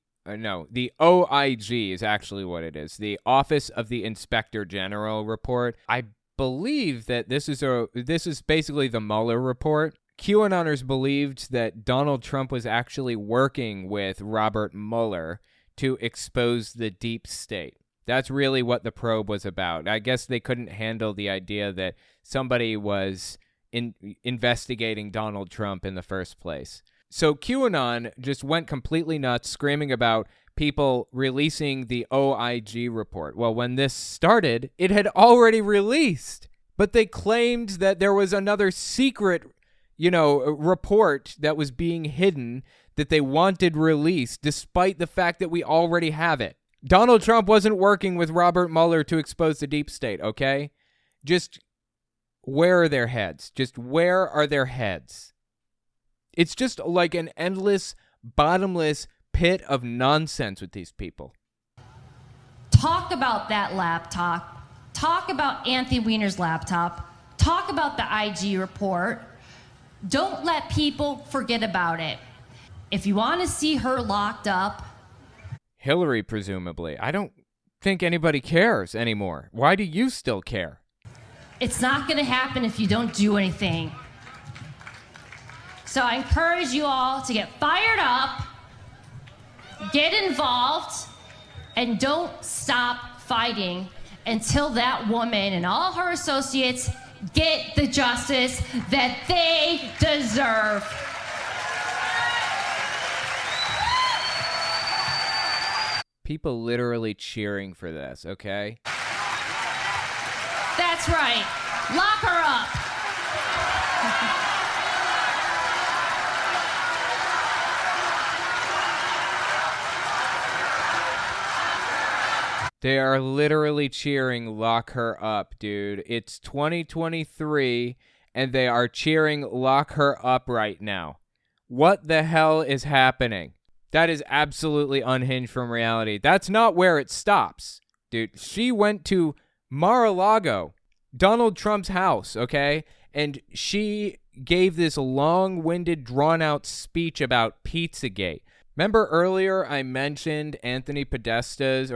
OIG is actually what it is. The Office of the Inspector General report. I believe that this is basically the Mueller report. QAnoners believed that Donald Trump was actually working with Robert Mueller to expose the deep state. That's really what the probe was about. I guess they couldn't handle the idea that somebody was investigating Donald Trump in the first place. So QAnon just went completely nuts, screaming about people releasing the OIG report. Well, when this started, it had already released, but they claimed that there was another secret, report that was being hidden that they wanted released, despite the fact that we already have it. Donald Trump wasn't working with Robert Mueller to expose the deep state, okay? Just where are their heads? Just where are their heads? It's just like an endless, bottomless pit of nonsense with these people. Talk about that laptop. Talk about Anthony Weiner's laptop. Talk about the IG report. Don't let people forget about it. If you want to see her locked up... Hillary, presumably. I don't think anybody cares anymore. Why do you still care? It's not going to happen if you don't do anything. So I encourage you all to get fired up, get involved, and don't stop fighting until that woman and all her associates get the justice that they deserve. People literally cheering for this, okay? That's right. Lock her up. They are literally cheering lock her up, dude. It's 2023 and they are cheering lock her up right now. What the hell is happening? That is absolutely unhinged from reality. That's not where it stops, dude. She went to Mar-a-Lago, Donald Trump's house, okay? And she gave this long-winded, drawn-out speech about Pizzagate. Remember earlier I mentioned John Podesta's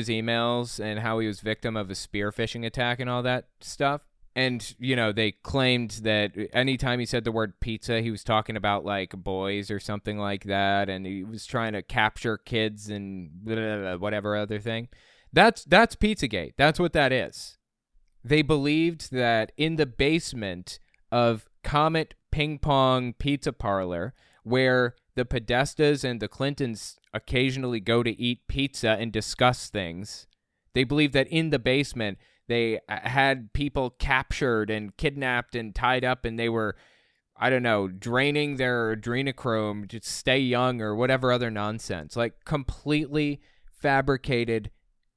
emails and how he was victim of a spearfishing attack and all that stuff? And, you know, they claimed that anytime he said the word pizza, he was talking about, like, boys or something like that, and he was trying to capture kids and blah, blah, blah, whatever other thing. That's Pizzagate. That's what that is. They believed that in the basement of Comet Ping Pong Pizza Parlor, where the Podestas and the Clintons occasionally go to eat pizza and discuss things, they believed that in the basement they had people captured and kidnapped and tied up, and they were, I don't know, draining their adrenochrome to stay young or whatever other nonsense. Like, completely fabricated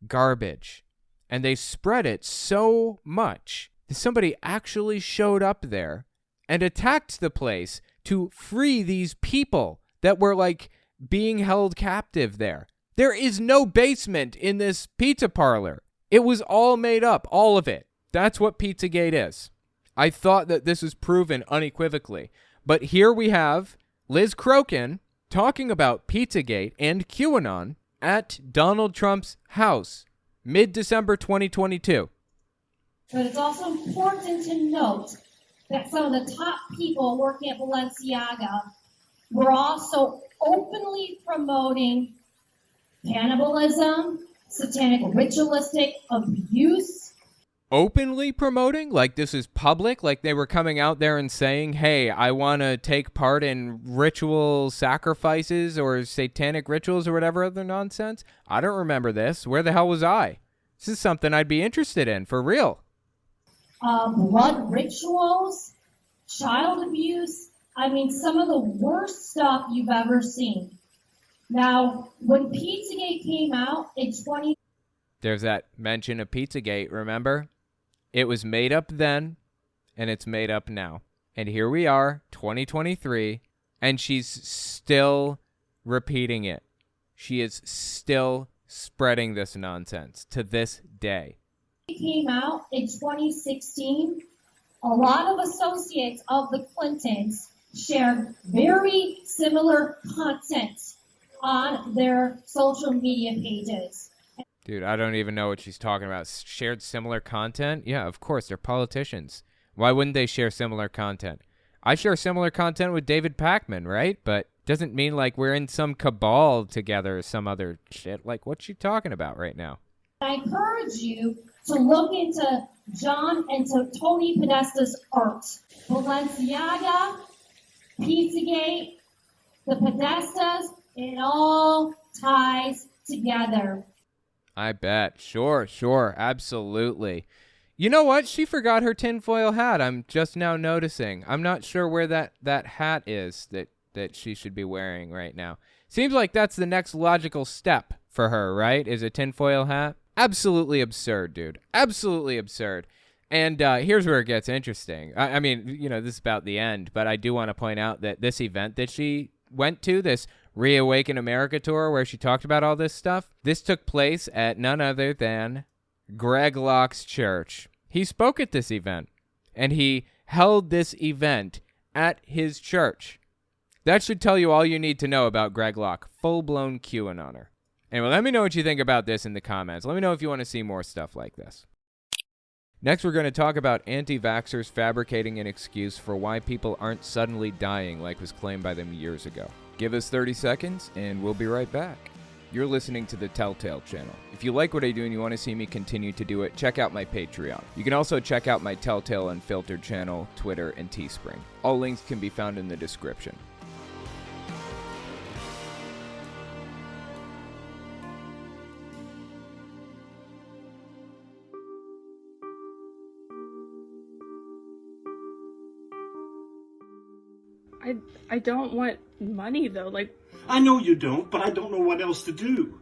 garbage. And they spread it so much that somebody actually showed up there and attacked the place to free these people that were, like, being held captive there. There is no basement in this pizza parlor. It was all made up, all of it. That's what Pizzagate is. I thought that this was proven unequivocally. But here we have Liz Crokin talking about Pizzagate and QAnon at Donald Trump's house, mid-December 2022. But it's also important to note that some of the top people working at Balenciaga were also openly promoting cannibalism, satanic ritualistic abuse. Openly promoting? Like this is public? Like they were coming out there and saying, hey, I want to take part in ritual sacrifices or satanic rituals or whatever other nonsense? I don't remember this. Where the hell was I? This is something I'd be interested in, for real. Blood rituals, child abuse. I mean, some of the worst stuff you've ever seen. Now, when Pizzagate came out in There's that mention of Pizzagate, remember? It was made up then, and it's made up now. And here we are, 2023, and she's still repeating it. She is still spreading this nonsense to this day. Came out in 2016, a lot of associates of the Clintons shared very similar content on their social media pages. Dude, I don't even know what she's talking about. Shared similar content? Yeah, of course, they're politicians. Why wouldn't they share similar content? I share similar content with David Pakman, right? But doesn't mean like we're in some cabal together or some other shit. Like, what's she talking about right now? I encourage you to look into John and to Tony Podesta's art. Balenciaga, Pizzagate, the Podestas, it all ties together. I bet. Sure. Absolutely. You know what? She forgot her tinfoil hat. I'm just now noticing. I'm not sure where that hat is that she should be wearing right now. Seems like that's the next logical step for her, right? Is a tinfoil hat? Absolutely absurd, dude. Absolutely absurd. And here's where it gets interesting. I mean, you know, this is about the end, but I do want to point out that this event that she went to, this Reawaken America tour where she talked about all this stuff, this took place at none other than Greg Locke's church. He spoke at this event, and he held this event at his church. That should tell you all you need to know about Greg Locke, full-blown QAnoner. Anyway, let me know what you think about this in the comments. Let me know if you want to see more stuff like this. Next, we're going to talk about anti-vaxxers fabricating an excuse for why people aren't suddenly dying like was claimed by them years ago. Give us 30 seconds, and we'll be right back. You're listening to the Telltale Channel. If you like what I do and you want to see me continue to do it, check out my Patreon. You can also check out my Telltale Unfiltered channel, Twitter, and Teespring. All links can be found in the description. I don't want money though. Like, I know you don't, but I don't know what else to do.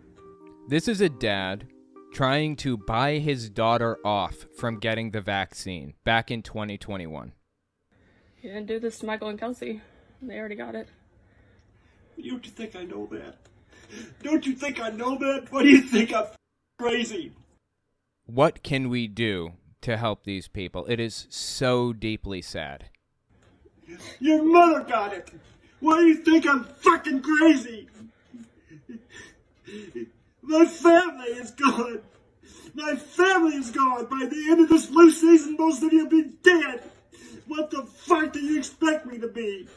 This is a dad trying to buy his daughter off from getting the vaccine back in 2021. he didn't do this to Michael and Kelsey. They already got it. Don't you think I know that? Don't you think I know that? What do you think? I'm crazy. What can we do to help these people? It is so deeply sad. Your mother got it. Why do you think I'm fucking crazy? My family is gone. My family is gone. By the end of this flu season, most of you will be dead. What the fuck do you expect me to be?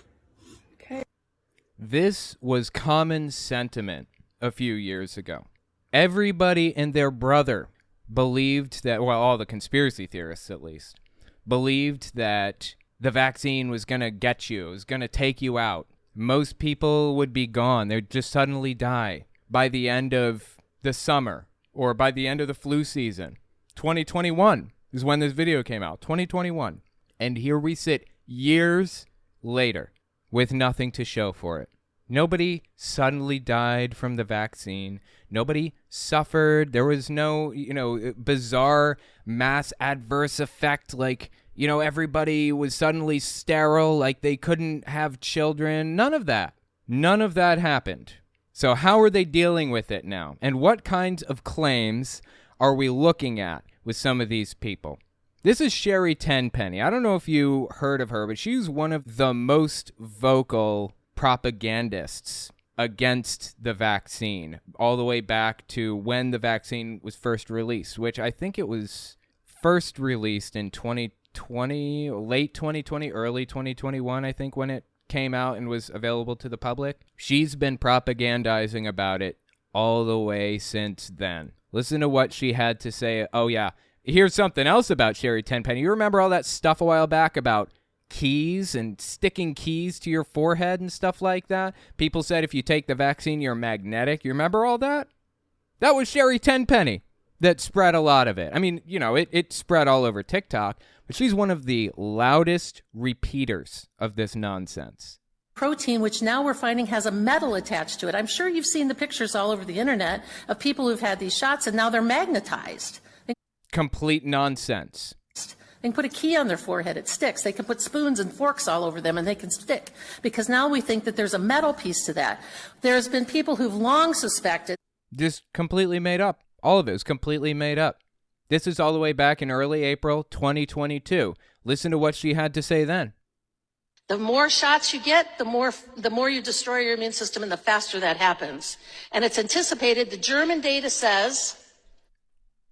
This was common sentiment a few years ago. Everybody and their brother believed that, well, all the conspiracy theorists at least, believed that the vaccine was going to get you, it was going to take you out. Most people would be gone. They'd just suddenly die by the end of the summer or by the end of the flu season. 2021 is when this video came out, 2021. And here we sit years later with nothing to show for it. Nobody suddenly died from the vaccine. Nobody suffered. There was no, bizarre mass adverse effect like, everybody was suddenly sterile, like they couldn't have children. None of that. None of that happened. So how are they dealing with it now? And what kinds of claims are we looking at with some of these people? This is Sherry Tenpenny. I don't know if you heard of her, but she's one of the most vocal propagandists against the vaccine, all the way back to when the vaccine was first released, which I think it was first released in 2020, late 2020, early 2021, I think, when it came out and was available to the public. She's been propagandizing about it all the way since then. Listen to what she had to say. Oh, yeah. Here's something else about Sherry Tenpenny. You remember all that stuff a while back about keys and sticking keys to your forehead and stuff like that? People said if you take the vaccine, you're magnetic. You remember all that? That was Sherry Tenpenny that spread a lot of it. I mean, it spread all over TikTok, but she's one of the loudest repeaters of this nonsense. Protein, which now we're finding has a metal attached to it. I'm sure you've seen the pictures all over the internet of people who've had these shots and now they're magnetized. Complete nonsense. They can put a key on their forehead, it sticks. They can put spoons and forks all over them and they can stick. Because now we think that there's a metal piece to that. There's been people who've long suspected. Just completely made up. All of it is completely made up. This is all the way back in early April 2022. Listen to what she had to say then. The more shots you get, the more you destroy your immune system and the faster that happens. And it's anticipated, the German data says.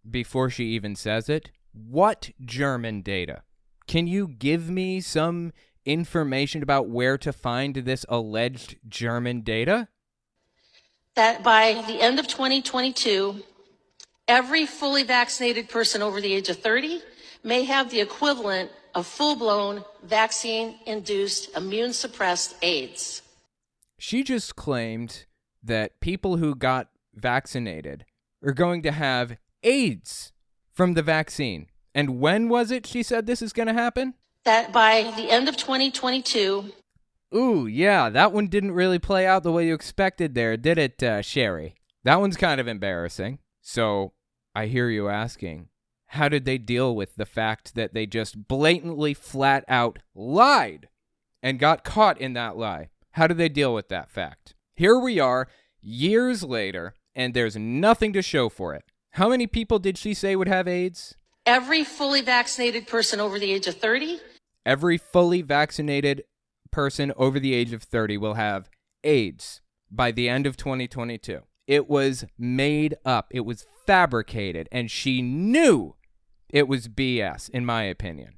Before she even says it, what German data? Can you give me some information about where to find this alleged German data? That by the end of 2022, every fully vaccinated person over the age of 30 may have the equivalent of full-blown vaccine-induced immune-suppressed AIDS. She just claimed that people who got vaccinated are going to have AIDS from the vaccine. And when was it she said this is going to happen? That by the end of 2022. Ooh, yeah, that one didn't really play out the way you expected there, did it, Sherry? That one's kind of embarrassing. So I hear you asking, how did they deal with the fact that they just blatantly, flat out lied and got caught in that lie? How did they deal with that fact? Here we are, years later, and there's nothing to show for it. How many people did she say would have AIDS? Every fully vaccinated person over the age of 30. Every fully vaccinated person over the age of 30 will have AIDS by the end of 2022. It was made up. It was fabricated. And she knew it was BS, in my opinion.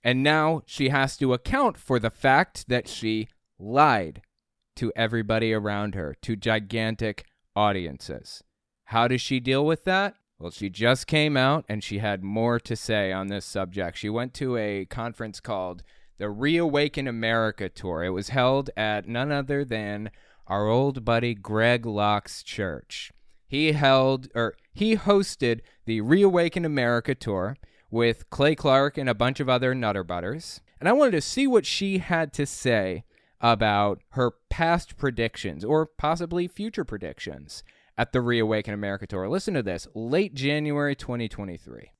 And now she has to account for the fact that she lied to everybody around her, to gigantic audiences. How does she deal with that? Well, she just came out and she had more to say on this subject. She went to a conference called the Reawaken America Tour. It was held at none other than our old buddy Greg Locke's church. He hosted the Reawaken America Tour with Clay Clark and a bunch of other Nutter Butters. And I wanted to see what she had to say about her past predictions or possibly future predictions at the Reawaken America Tour. Listen to this, late January 2023.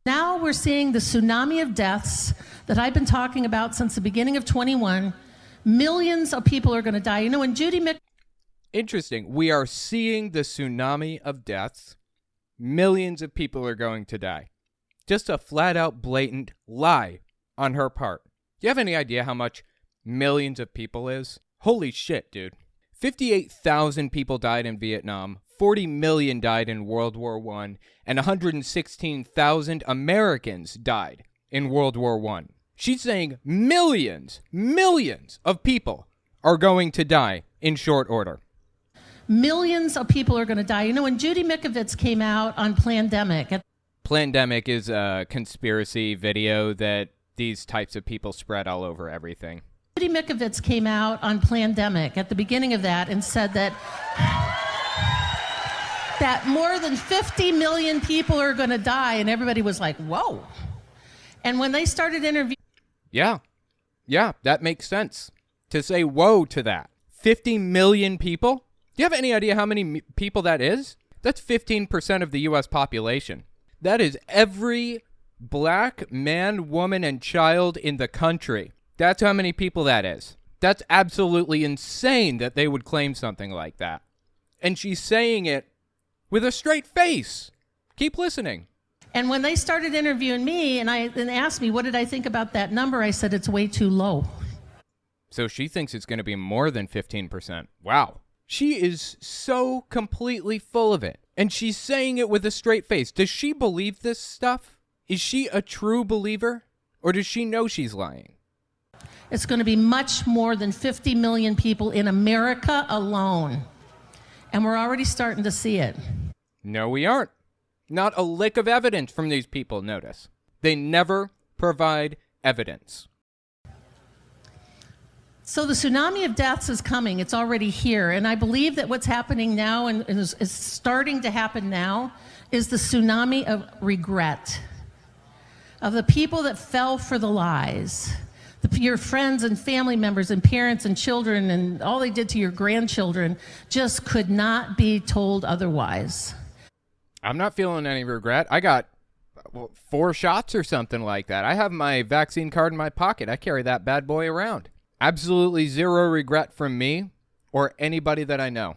Now we're seeing the tsunami of deaths that I've been talking about since the beginning of 21. Millions of people are going to die. You know, when Judy Interesting. We are seeing the tsunami of deaths. Millions of people are going to die. Just a flat-out blatant lie on her part. Do you have any idea how much millions of people is? Holy shit, dude. 58,000 people died in Vietnam, 40 million died in World War I, and 116,000 Americans died in World War I. She's saying millions of people are going to die in short order. Millions of people are going to die. You know, when Judy Mikovits came out on Plandemic. Plandemic is a conspiracy video that these types of people spread all over everything. Judy Mikovits came out on Plandemic at the beginning of that and said that more than 50 million people are going to die, and everybody was like, whoa. And when they started interviewing... Yeah, that makes sense. To say whoa to that. 50 million people? Do you have any idea how many people that is? That's 15% of the U.S. population. That is every black man, woman, and child in the country. That's how many people that is. That's absolutely insane that they would claim something like that. And she's saying it with a straight face. Keep listening. And when they started interviewing me and asked me what did I think about that number, I said it's way too low. So she thinks it's going to be more than 15%. Wow. She is so completely full of it. And she's saying it with a straight face. Does she believe this stuff? Is she a true believer? Or does she know she's lying? It's going to be much more than 50 million people in America alone. And we're already starting to see it. No, we aren't. Not a lick of evidence from these people, notice. They never provide evidence. So the tsunami of deaths is coming. It's already here. And I believe that what's happening now and is starting to happen now is the tsunami of regret of the people that fell for the lies. Your friends and family members and parents and children and all they did to your grandchildren just could not be told otherwise. I'm not feeling any regret. I got 4 shots or something like that. I have my vaccine card in my pocket. I carry that bad boy around. Absolutely zero regret from me or anybody that I know.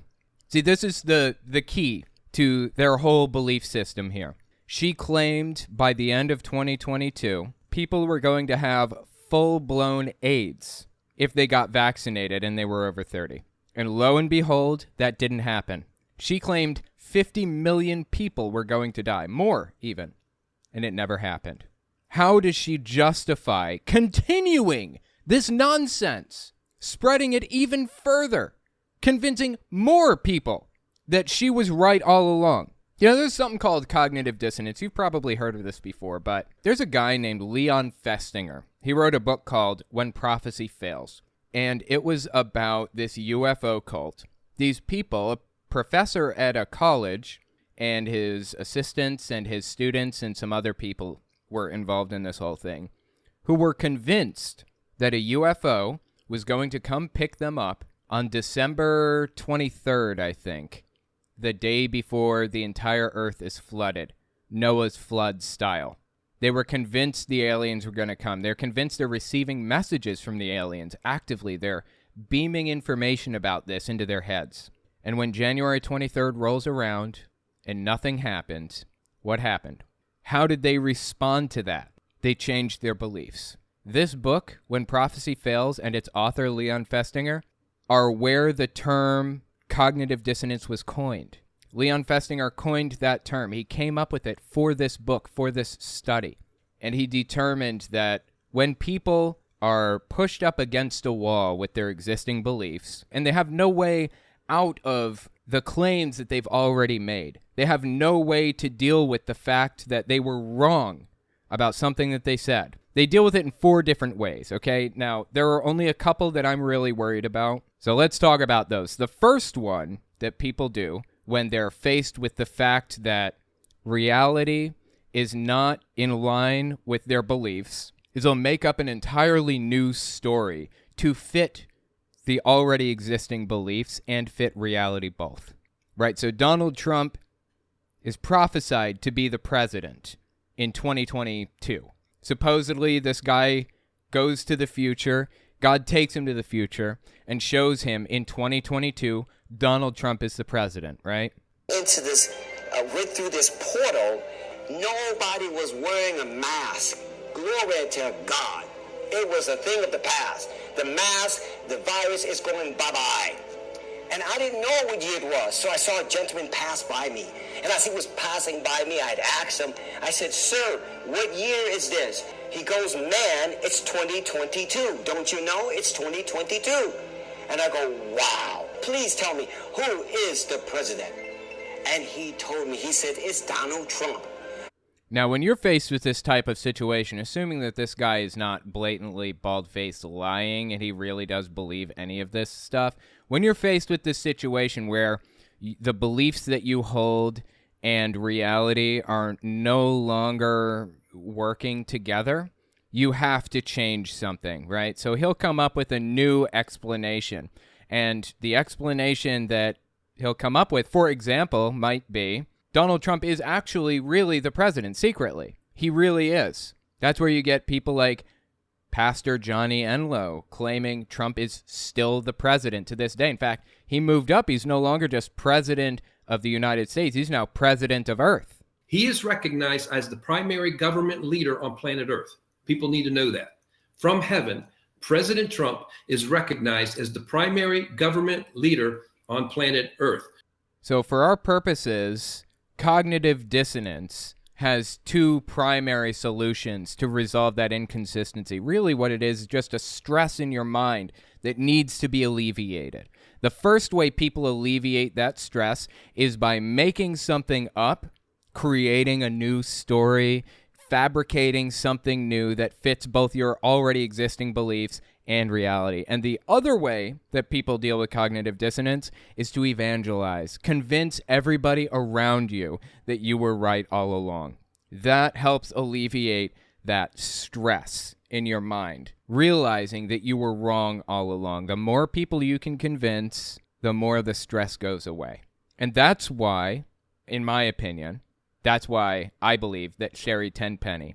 See, this is the key to their whole belief system here. She claimed by the end of 2022, people were going to have full-blown AIDS if they got vaccinated and they were over 30. And lo and behold, that didn't happen. She claimed 50 million people were going to die, more even, and it never happened. How does she justify continuing this nonsense, spreading it even further, convincing more people that she was right all along? You know, there's something called cognitive dissonance. You've probably heard of this before, but there's a guy named Leon Festinger. He wrote a book called When Prophecy Fails, and it was about this UFO cult. These people, a professor at a college and his assistants and his students and some other people were involved in this whole thing, who were convinced that a UFO was going to come pick them up on December 23rd, I think, the day before the entire Earth is flooded, Noah's flood style. They were convinced the aliens were going to come. They're convinced they're receiving messages from the aliens actively. They're beaming information about this into their heads. And when January 23rd rolls around and nothing happened, what happened? How did they respond to that? They changed their beliefs. This book, When Prophecy Fails, and its author, Leon Festinger, are where the term cognitive dissonance was coined. Leon Festinger coined that term. He came up with it for this book, for this study. And he determined that when people are pushed up against a wall with their existing beliefs, and they have no way out of the claims that they've already made, they have no way to deal with the fact that they were wrong about something that they said. They deal with it in 4 different ways, okay? Now, there are only a couple that I'm really worried about, so let's talk about those. The first one that people do when they're faced with the fact that reality is not in line with their beliefs is they'll make up an entirely new story to fit the already existing beliefs and fit reality both, right? So Donald Trump is prophesied to be the president in 2022. Supposedly, this guy goes to the future. God takes him to the future and shows him in 2022, Donald Trump is the president, right? Went through this portal, nobody was wearing a mask. Glory to God. It was a thing of the past. The mask, the virus is going bye-bye. And I didn't know what year it was, so I saw a gentleman pass by me. And as he was passing by me, I'd asked him, I said, sir, what year is this? He goes, man, it's 2022. Don't you know? It's 2022. And I go, wow. Please tell me, who is the president? And he told me, he said, it's Donald Trump. Now, when you're faced with this type of situation, assuming that this guy is not blatantly bald-faced lying and he really does believe any of this stuff, when you're faced with this situation where the beliefs that you hold and reality are no longer working together, you have to change something, right? So he'll come up with a new explanation. And the explanation that he'll come up with, for example, might be, Donald Trump is actually really the president secretly. He really is. That's where you get people like Pastor Johnny Enlow claiming Trump is still the president to this day. In fact, he moved up. He's no longer just president of the United States. He's now president of Earth. He is recognized as the primary government leader on planet Earth. People need to know that. From heaven, President Trump is recognized as the primary government leader on planet Earth. So for our purposes, cognitive dissonance has 2 primary solutions to resolve that inconsistency. Really what it is just a stress in your mind that needs to be alleviated. The first way people alleviate that stress is by making something up, creating a new story, fabricating something new that fits both your already existing beliefs and reality. And the other way that people deal with cognitive dissonance is to evangelize. Convince everybody around you that you were right all along. That helps alleviate that stress in your mind, realizing that you were wrong all along. The more people you can convince, the more the stress goes away. And that's why, in my opinion, that's why I believe that Sherry Tenpenny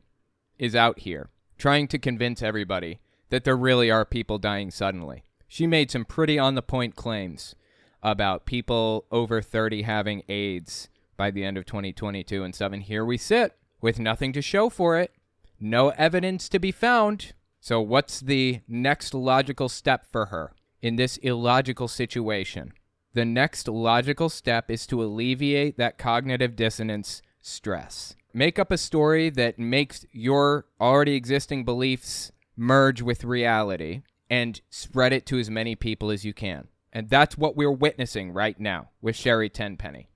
is out here trying to convince everybody that there really are people dying suddenly. She made some pretty on-the-point claims about people over 30 having AIDS by the end of 2022 and stuff. And here we sit with nothing to show for it, no evidence to be found. So what's the next logical step for her in this illogical situation? The next logical step is to alleviate that cognitive dissonance stress. Make up a story that makes your already existing beliefs merge with reality and spread it to as many people as you can. And that's what we're witnessing right now with Sherry Tenpenny.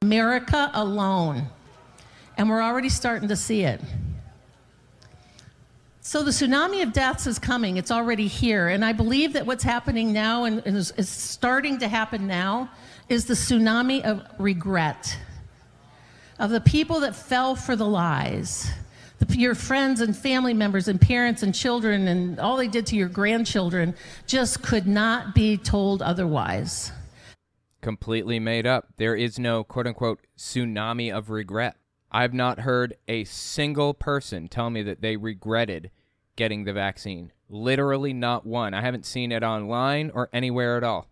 America alone. And we're already starting to see it. So the tsunami of deaths is coming. It's already here. And I believe that what's happening now and is starting to happen now is the tsunami of regret of the people that fell for the lies. Your friends and family members and parents and children and all they did to your grandchildren just could not be told otherwise. Completely made up. There is no quote-unquote tsunami of regret. I've not heard a single person tell me that they regretted getting the vaccine. Literally not one. I haven't seen it online or anywhere at all.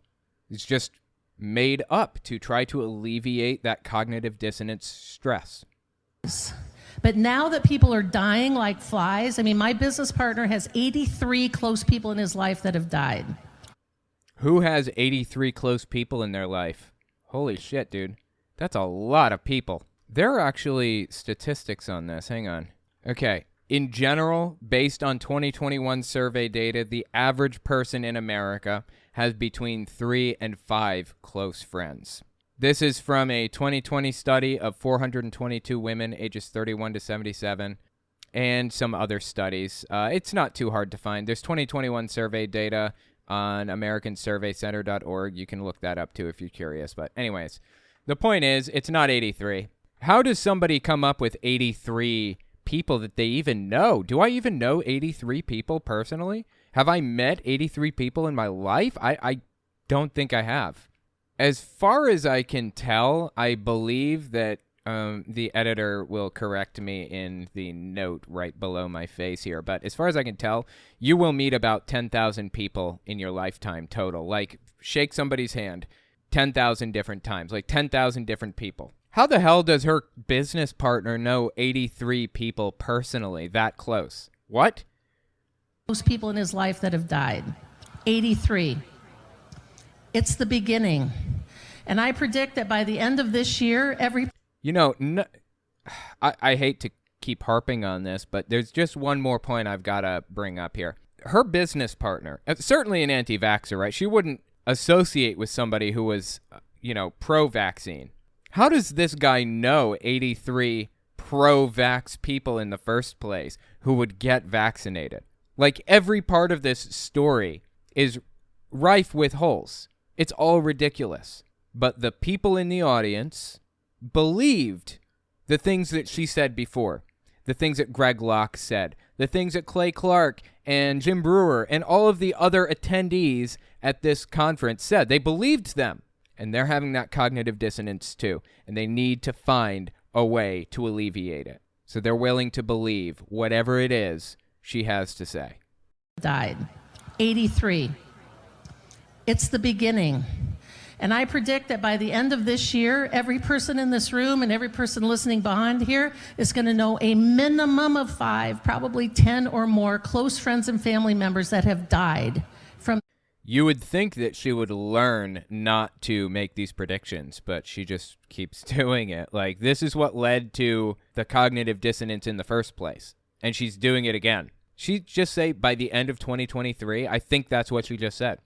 It's just made up to try to alleviate that cognitive dissonance stress. But now that people are dying like flies, I mean, my business partner has 83 close people in his life that have died. Who has 83 close people in their life? Holy shit, dude. That's a lot of people. There are actually statistics on this. Hang on. Okay. In general, based on 2021 survey data, the average person in America has between 3 and 5 close friends. This is from a 2020 study of 422 women ages 31 to 77 and some other studies. It's not too hard to find. There's 2021 survey data on AmericanSurveyCenter.org. You can look that up too if you're curious. But anyways, the point is, it's not 83. How does somebody come up with 83 people that they even know? Do I even know 83 people personally? Have I met 83 people in my life? I don't think I have. As far as I can tell, I believe that the editor will correct me in the note right below my face here. But as far as I can tell, you will meet about 10,000 people in your lifetime total. Like, shake somebody's hand 10,000 different times, like 10,000 different people. How the hell does her business partner know 83 people personally that close? What? Most people in his life that have died. 83. It's the beginning. And I predict that by the end of this year, You know, I hate to keep harping on this, but there's just one more point I've got to bring up here. Her business partner, certainly an anti-vaxxer, right? She wouldn't associate with somebody who was, pro-vaccine. How does this guy know 83 pro-vax people in the first place who would get vaccinated? Like, every part of this story is rife with holes. It's all ridiculous. But the people in the audience believed the things that she said before, the things that Greg Locke said, the things that Clay Clark and Jim Brewer and all of the other attendees at this conference said. They believed them. And they're having that cognitive dissonance too. And they need to find a way to alleviate it. So they're willing to believe whatever it is she has to say. died. 83. It's the beginning. And I predict that by the end of this year, every person in this room and every person listening behind here is going to know a minimum of 5, probably 10 or more close friends and family members that have died from. You would think that she would learn not to make these predictions, but she just keeps doing it. Like, this is what led to the cognitive dissonance in the first place. And she's doing it again. She just say by the end of 2023, I think that's what she just said.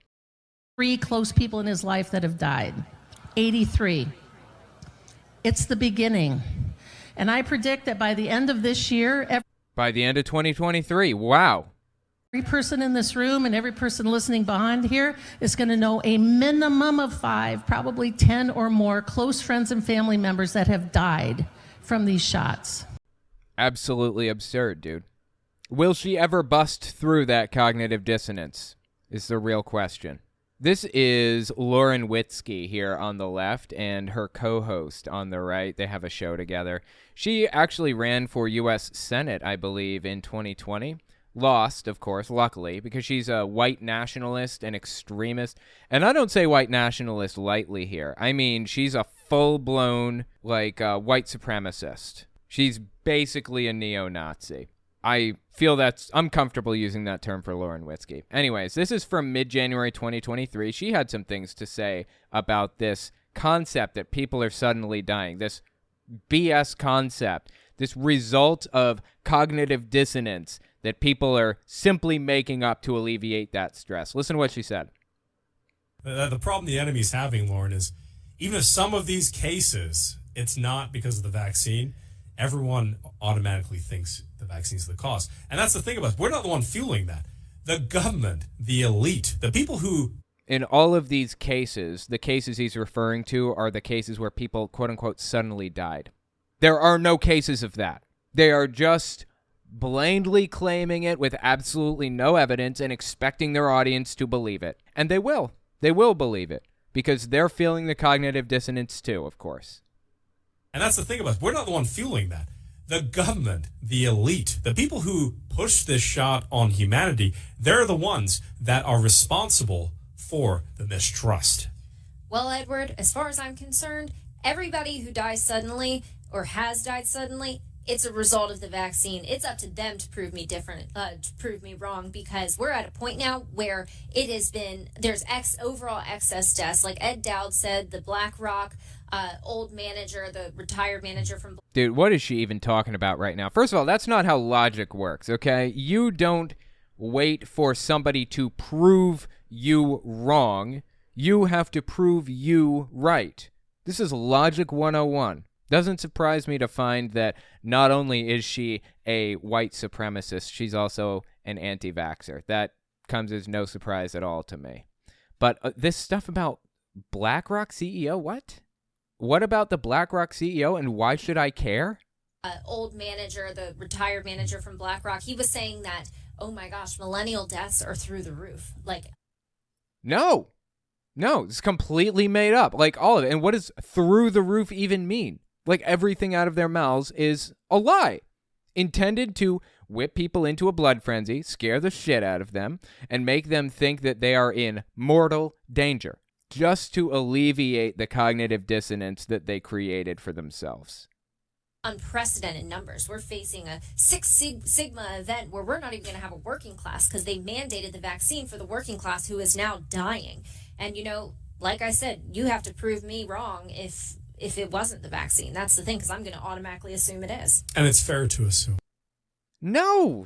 3 close people in his life that have died. 83. It's the beginning. And I predict that by the end of this year, by the end of 2023, wow. Every person in this room and every person listening behind here is going to know a minimum of 5, probably 10 or more close friends and family members that have died from these shots. Absolutely absurd, dude. Will she ever bust through that cognitive dissonance is the real question. This is Lauren Witzke here on the left and her co-host on the right. They have a show together. She actually ran for U.S. Senate, I believe, in 2020. Lost, of course, luckily, because she's a white nationalist and extremist. And I don't say white nationalist lightly here. I mean, she's a full-blown, white supremacist. She's basically a neo-Nazi. I feel I'm comfortable using that term for Lauren Witzke. Anyways, this is from mid-January 2023. She had some things to say about this concept that people are suddenly dying, this BS concept, this result of cognitive dissonance that people are simply making up to alleviate that stress. Listen to what she said. The problem the enemy's having, Lauren, is even if some of these cases, it's not because of the vaccine, everyone automatically thinks the vaccine's the cause. And that's the thing about it. We're not the one fueling that. The government, the elite, the people who... In all of these cases, the cases he's referring to are the cases where people, quote-unquote, suddenly died. There are no cases of that. They are just blindly claiming it with absolutely no evidence and expecting their audience to believe it. And they will. They will believe it because they're feeling the cognitive dissonance too, of course. And that's the thing about it. We're not the one fueling that. The government, the elite, the people who push this shot on humanity, they're the ones that are responsible for the mistrust. Well, Edward, as far as I'm concerned, everybody who dies suddenly or has died suddenly, it's a result of the vaccine. It's up to them to prove me wrong, because we're at a point now where there's overall excess deaths. Like Ed Dowd said, the BlackRock old manager, the retired manager from... Dude, what is she even talking about right now? First of all, that's not how logic works, okay? You don't wait for somebody to prove you wrong. You have to prove you right. This is Logic 101. Doesn't surprise me to find that not only is she a white supremacist, she's also an anti-vaxxer. That comes as no surprise at all to me. But this stuff about BlackRock CEO, what? What about the BlackRock CEO, and why should I care? Old manager, the retired manager from BlackRock, he was saying that, oh my gosh, millennial deaths are through the roof. Like, no, it's completely made up. Like, all of it. And what does through the roof even mean? Like, everything out of their mouths is a lie, intended to whip people into a blood frenzy, scare the shit out of them, and make them think that they are in mortal danger, just to alleviate the cognitive dissonance that they created for themselves. Unprecedented numbers. We're facing a Six Sigma event where we're not even going to have a working class because they mandated the vaccine for the working class who is now dying. And, you know, like I said, you have to prove me wrong if it wasn't the vaccine. That's the thing, because I'm going to automatically assume it is. And it's fair to assume. No,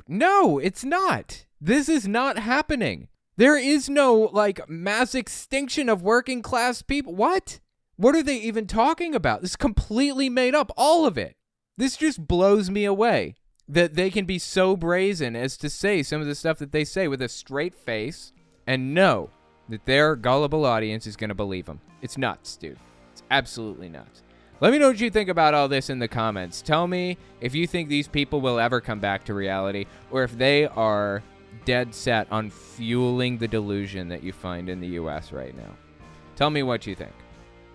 it's not. This is not happening. There is no, like, mass extinction of working class people. What? What are they even talking about? This is completely made up, all of it. This just blows me away that they can be so brazen as to say some of the stuff that they say with a straight face and know that their gullible audience is going to believe them. It's nuts, dude. It's absolutely nuts. Let me know what you think about all this in the comments. Tell me if you think these people will ever come back to reality, or if they are dead set on fueling the delusion that you find in the U.S. right now. Tell me what you think.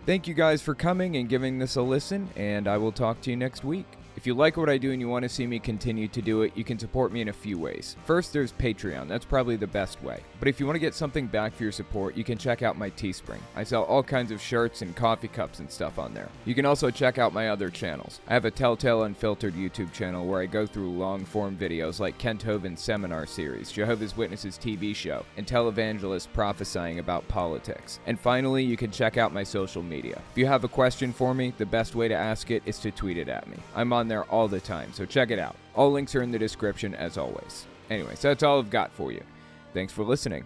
Thank you guys for coming and giving this a listen, and I will talk to you next week. If you like what I do and you want to see me continue to do it, you can support me in a few ways. First, there's Patreon. That's probably the best way. But if you want to get something back for your support, you can check out my Teespring. I sell all kinds of shirts and coffee cups and stuff on there. You can also check out my other channels. I have a Telltale Unfiltered YouTube channel where I go through long-form videos like Kent Hovind's seminar series, Jehovah's Witnesses TV show, and televangelists prophesying about politics. And finally, you can check out my social media. If you have a question for me, the best way to ask it is to tweet it at me. I'm on there all the time, so check it out. All links are in the description as always. Anyways, that's all I've got for you. Thanks for listening.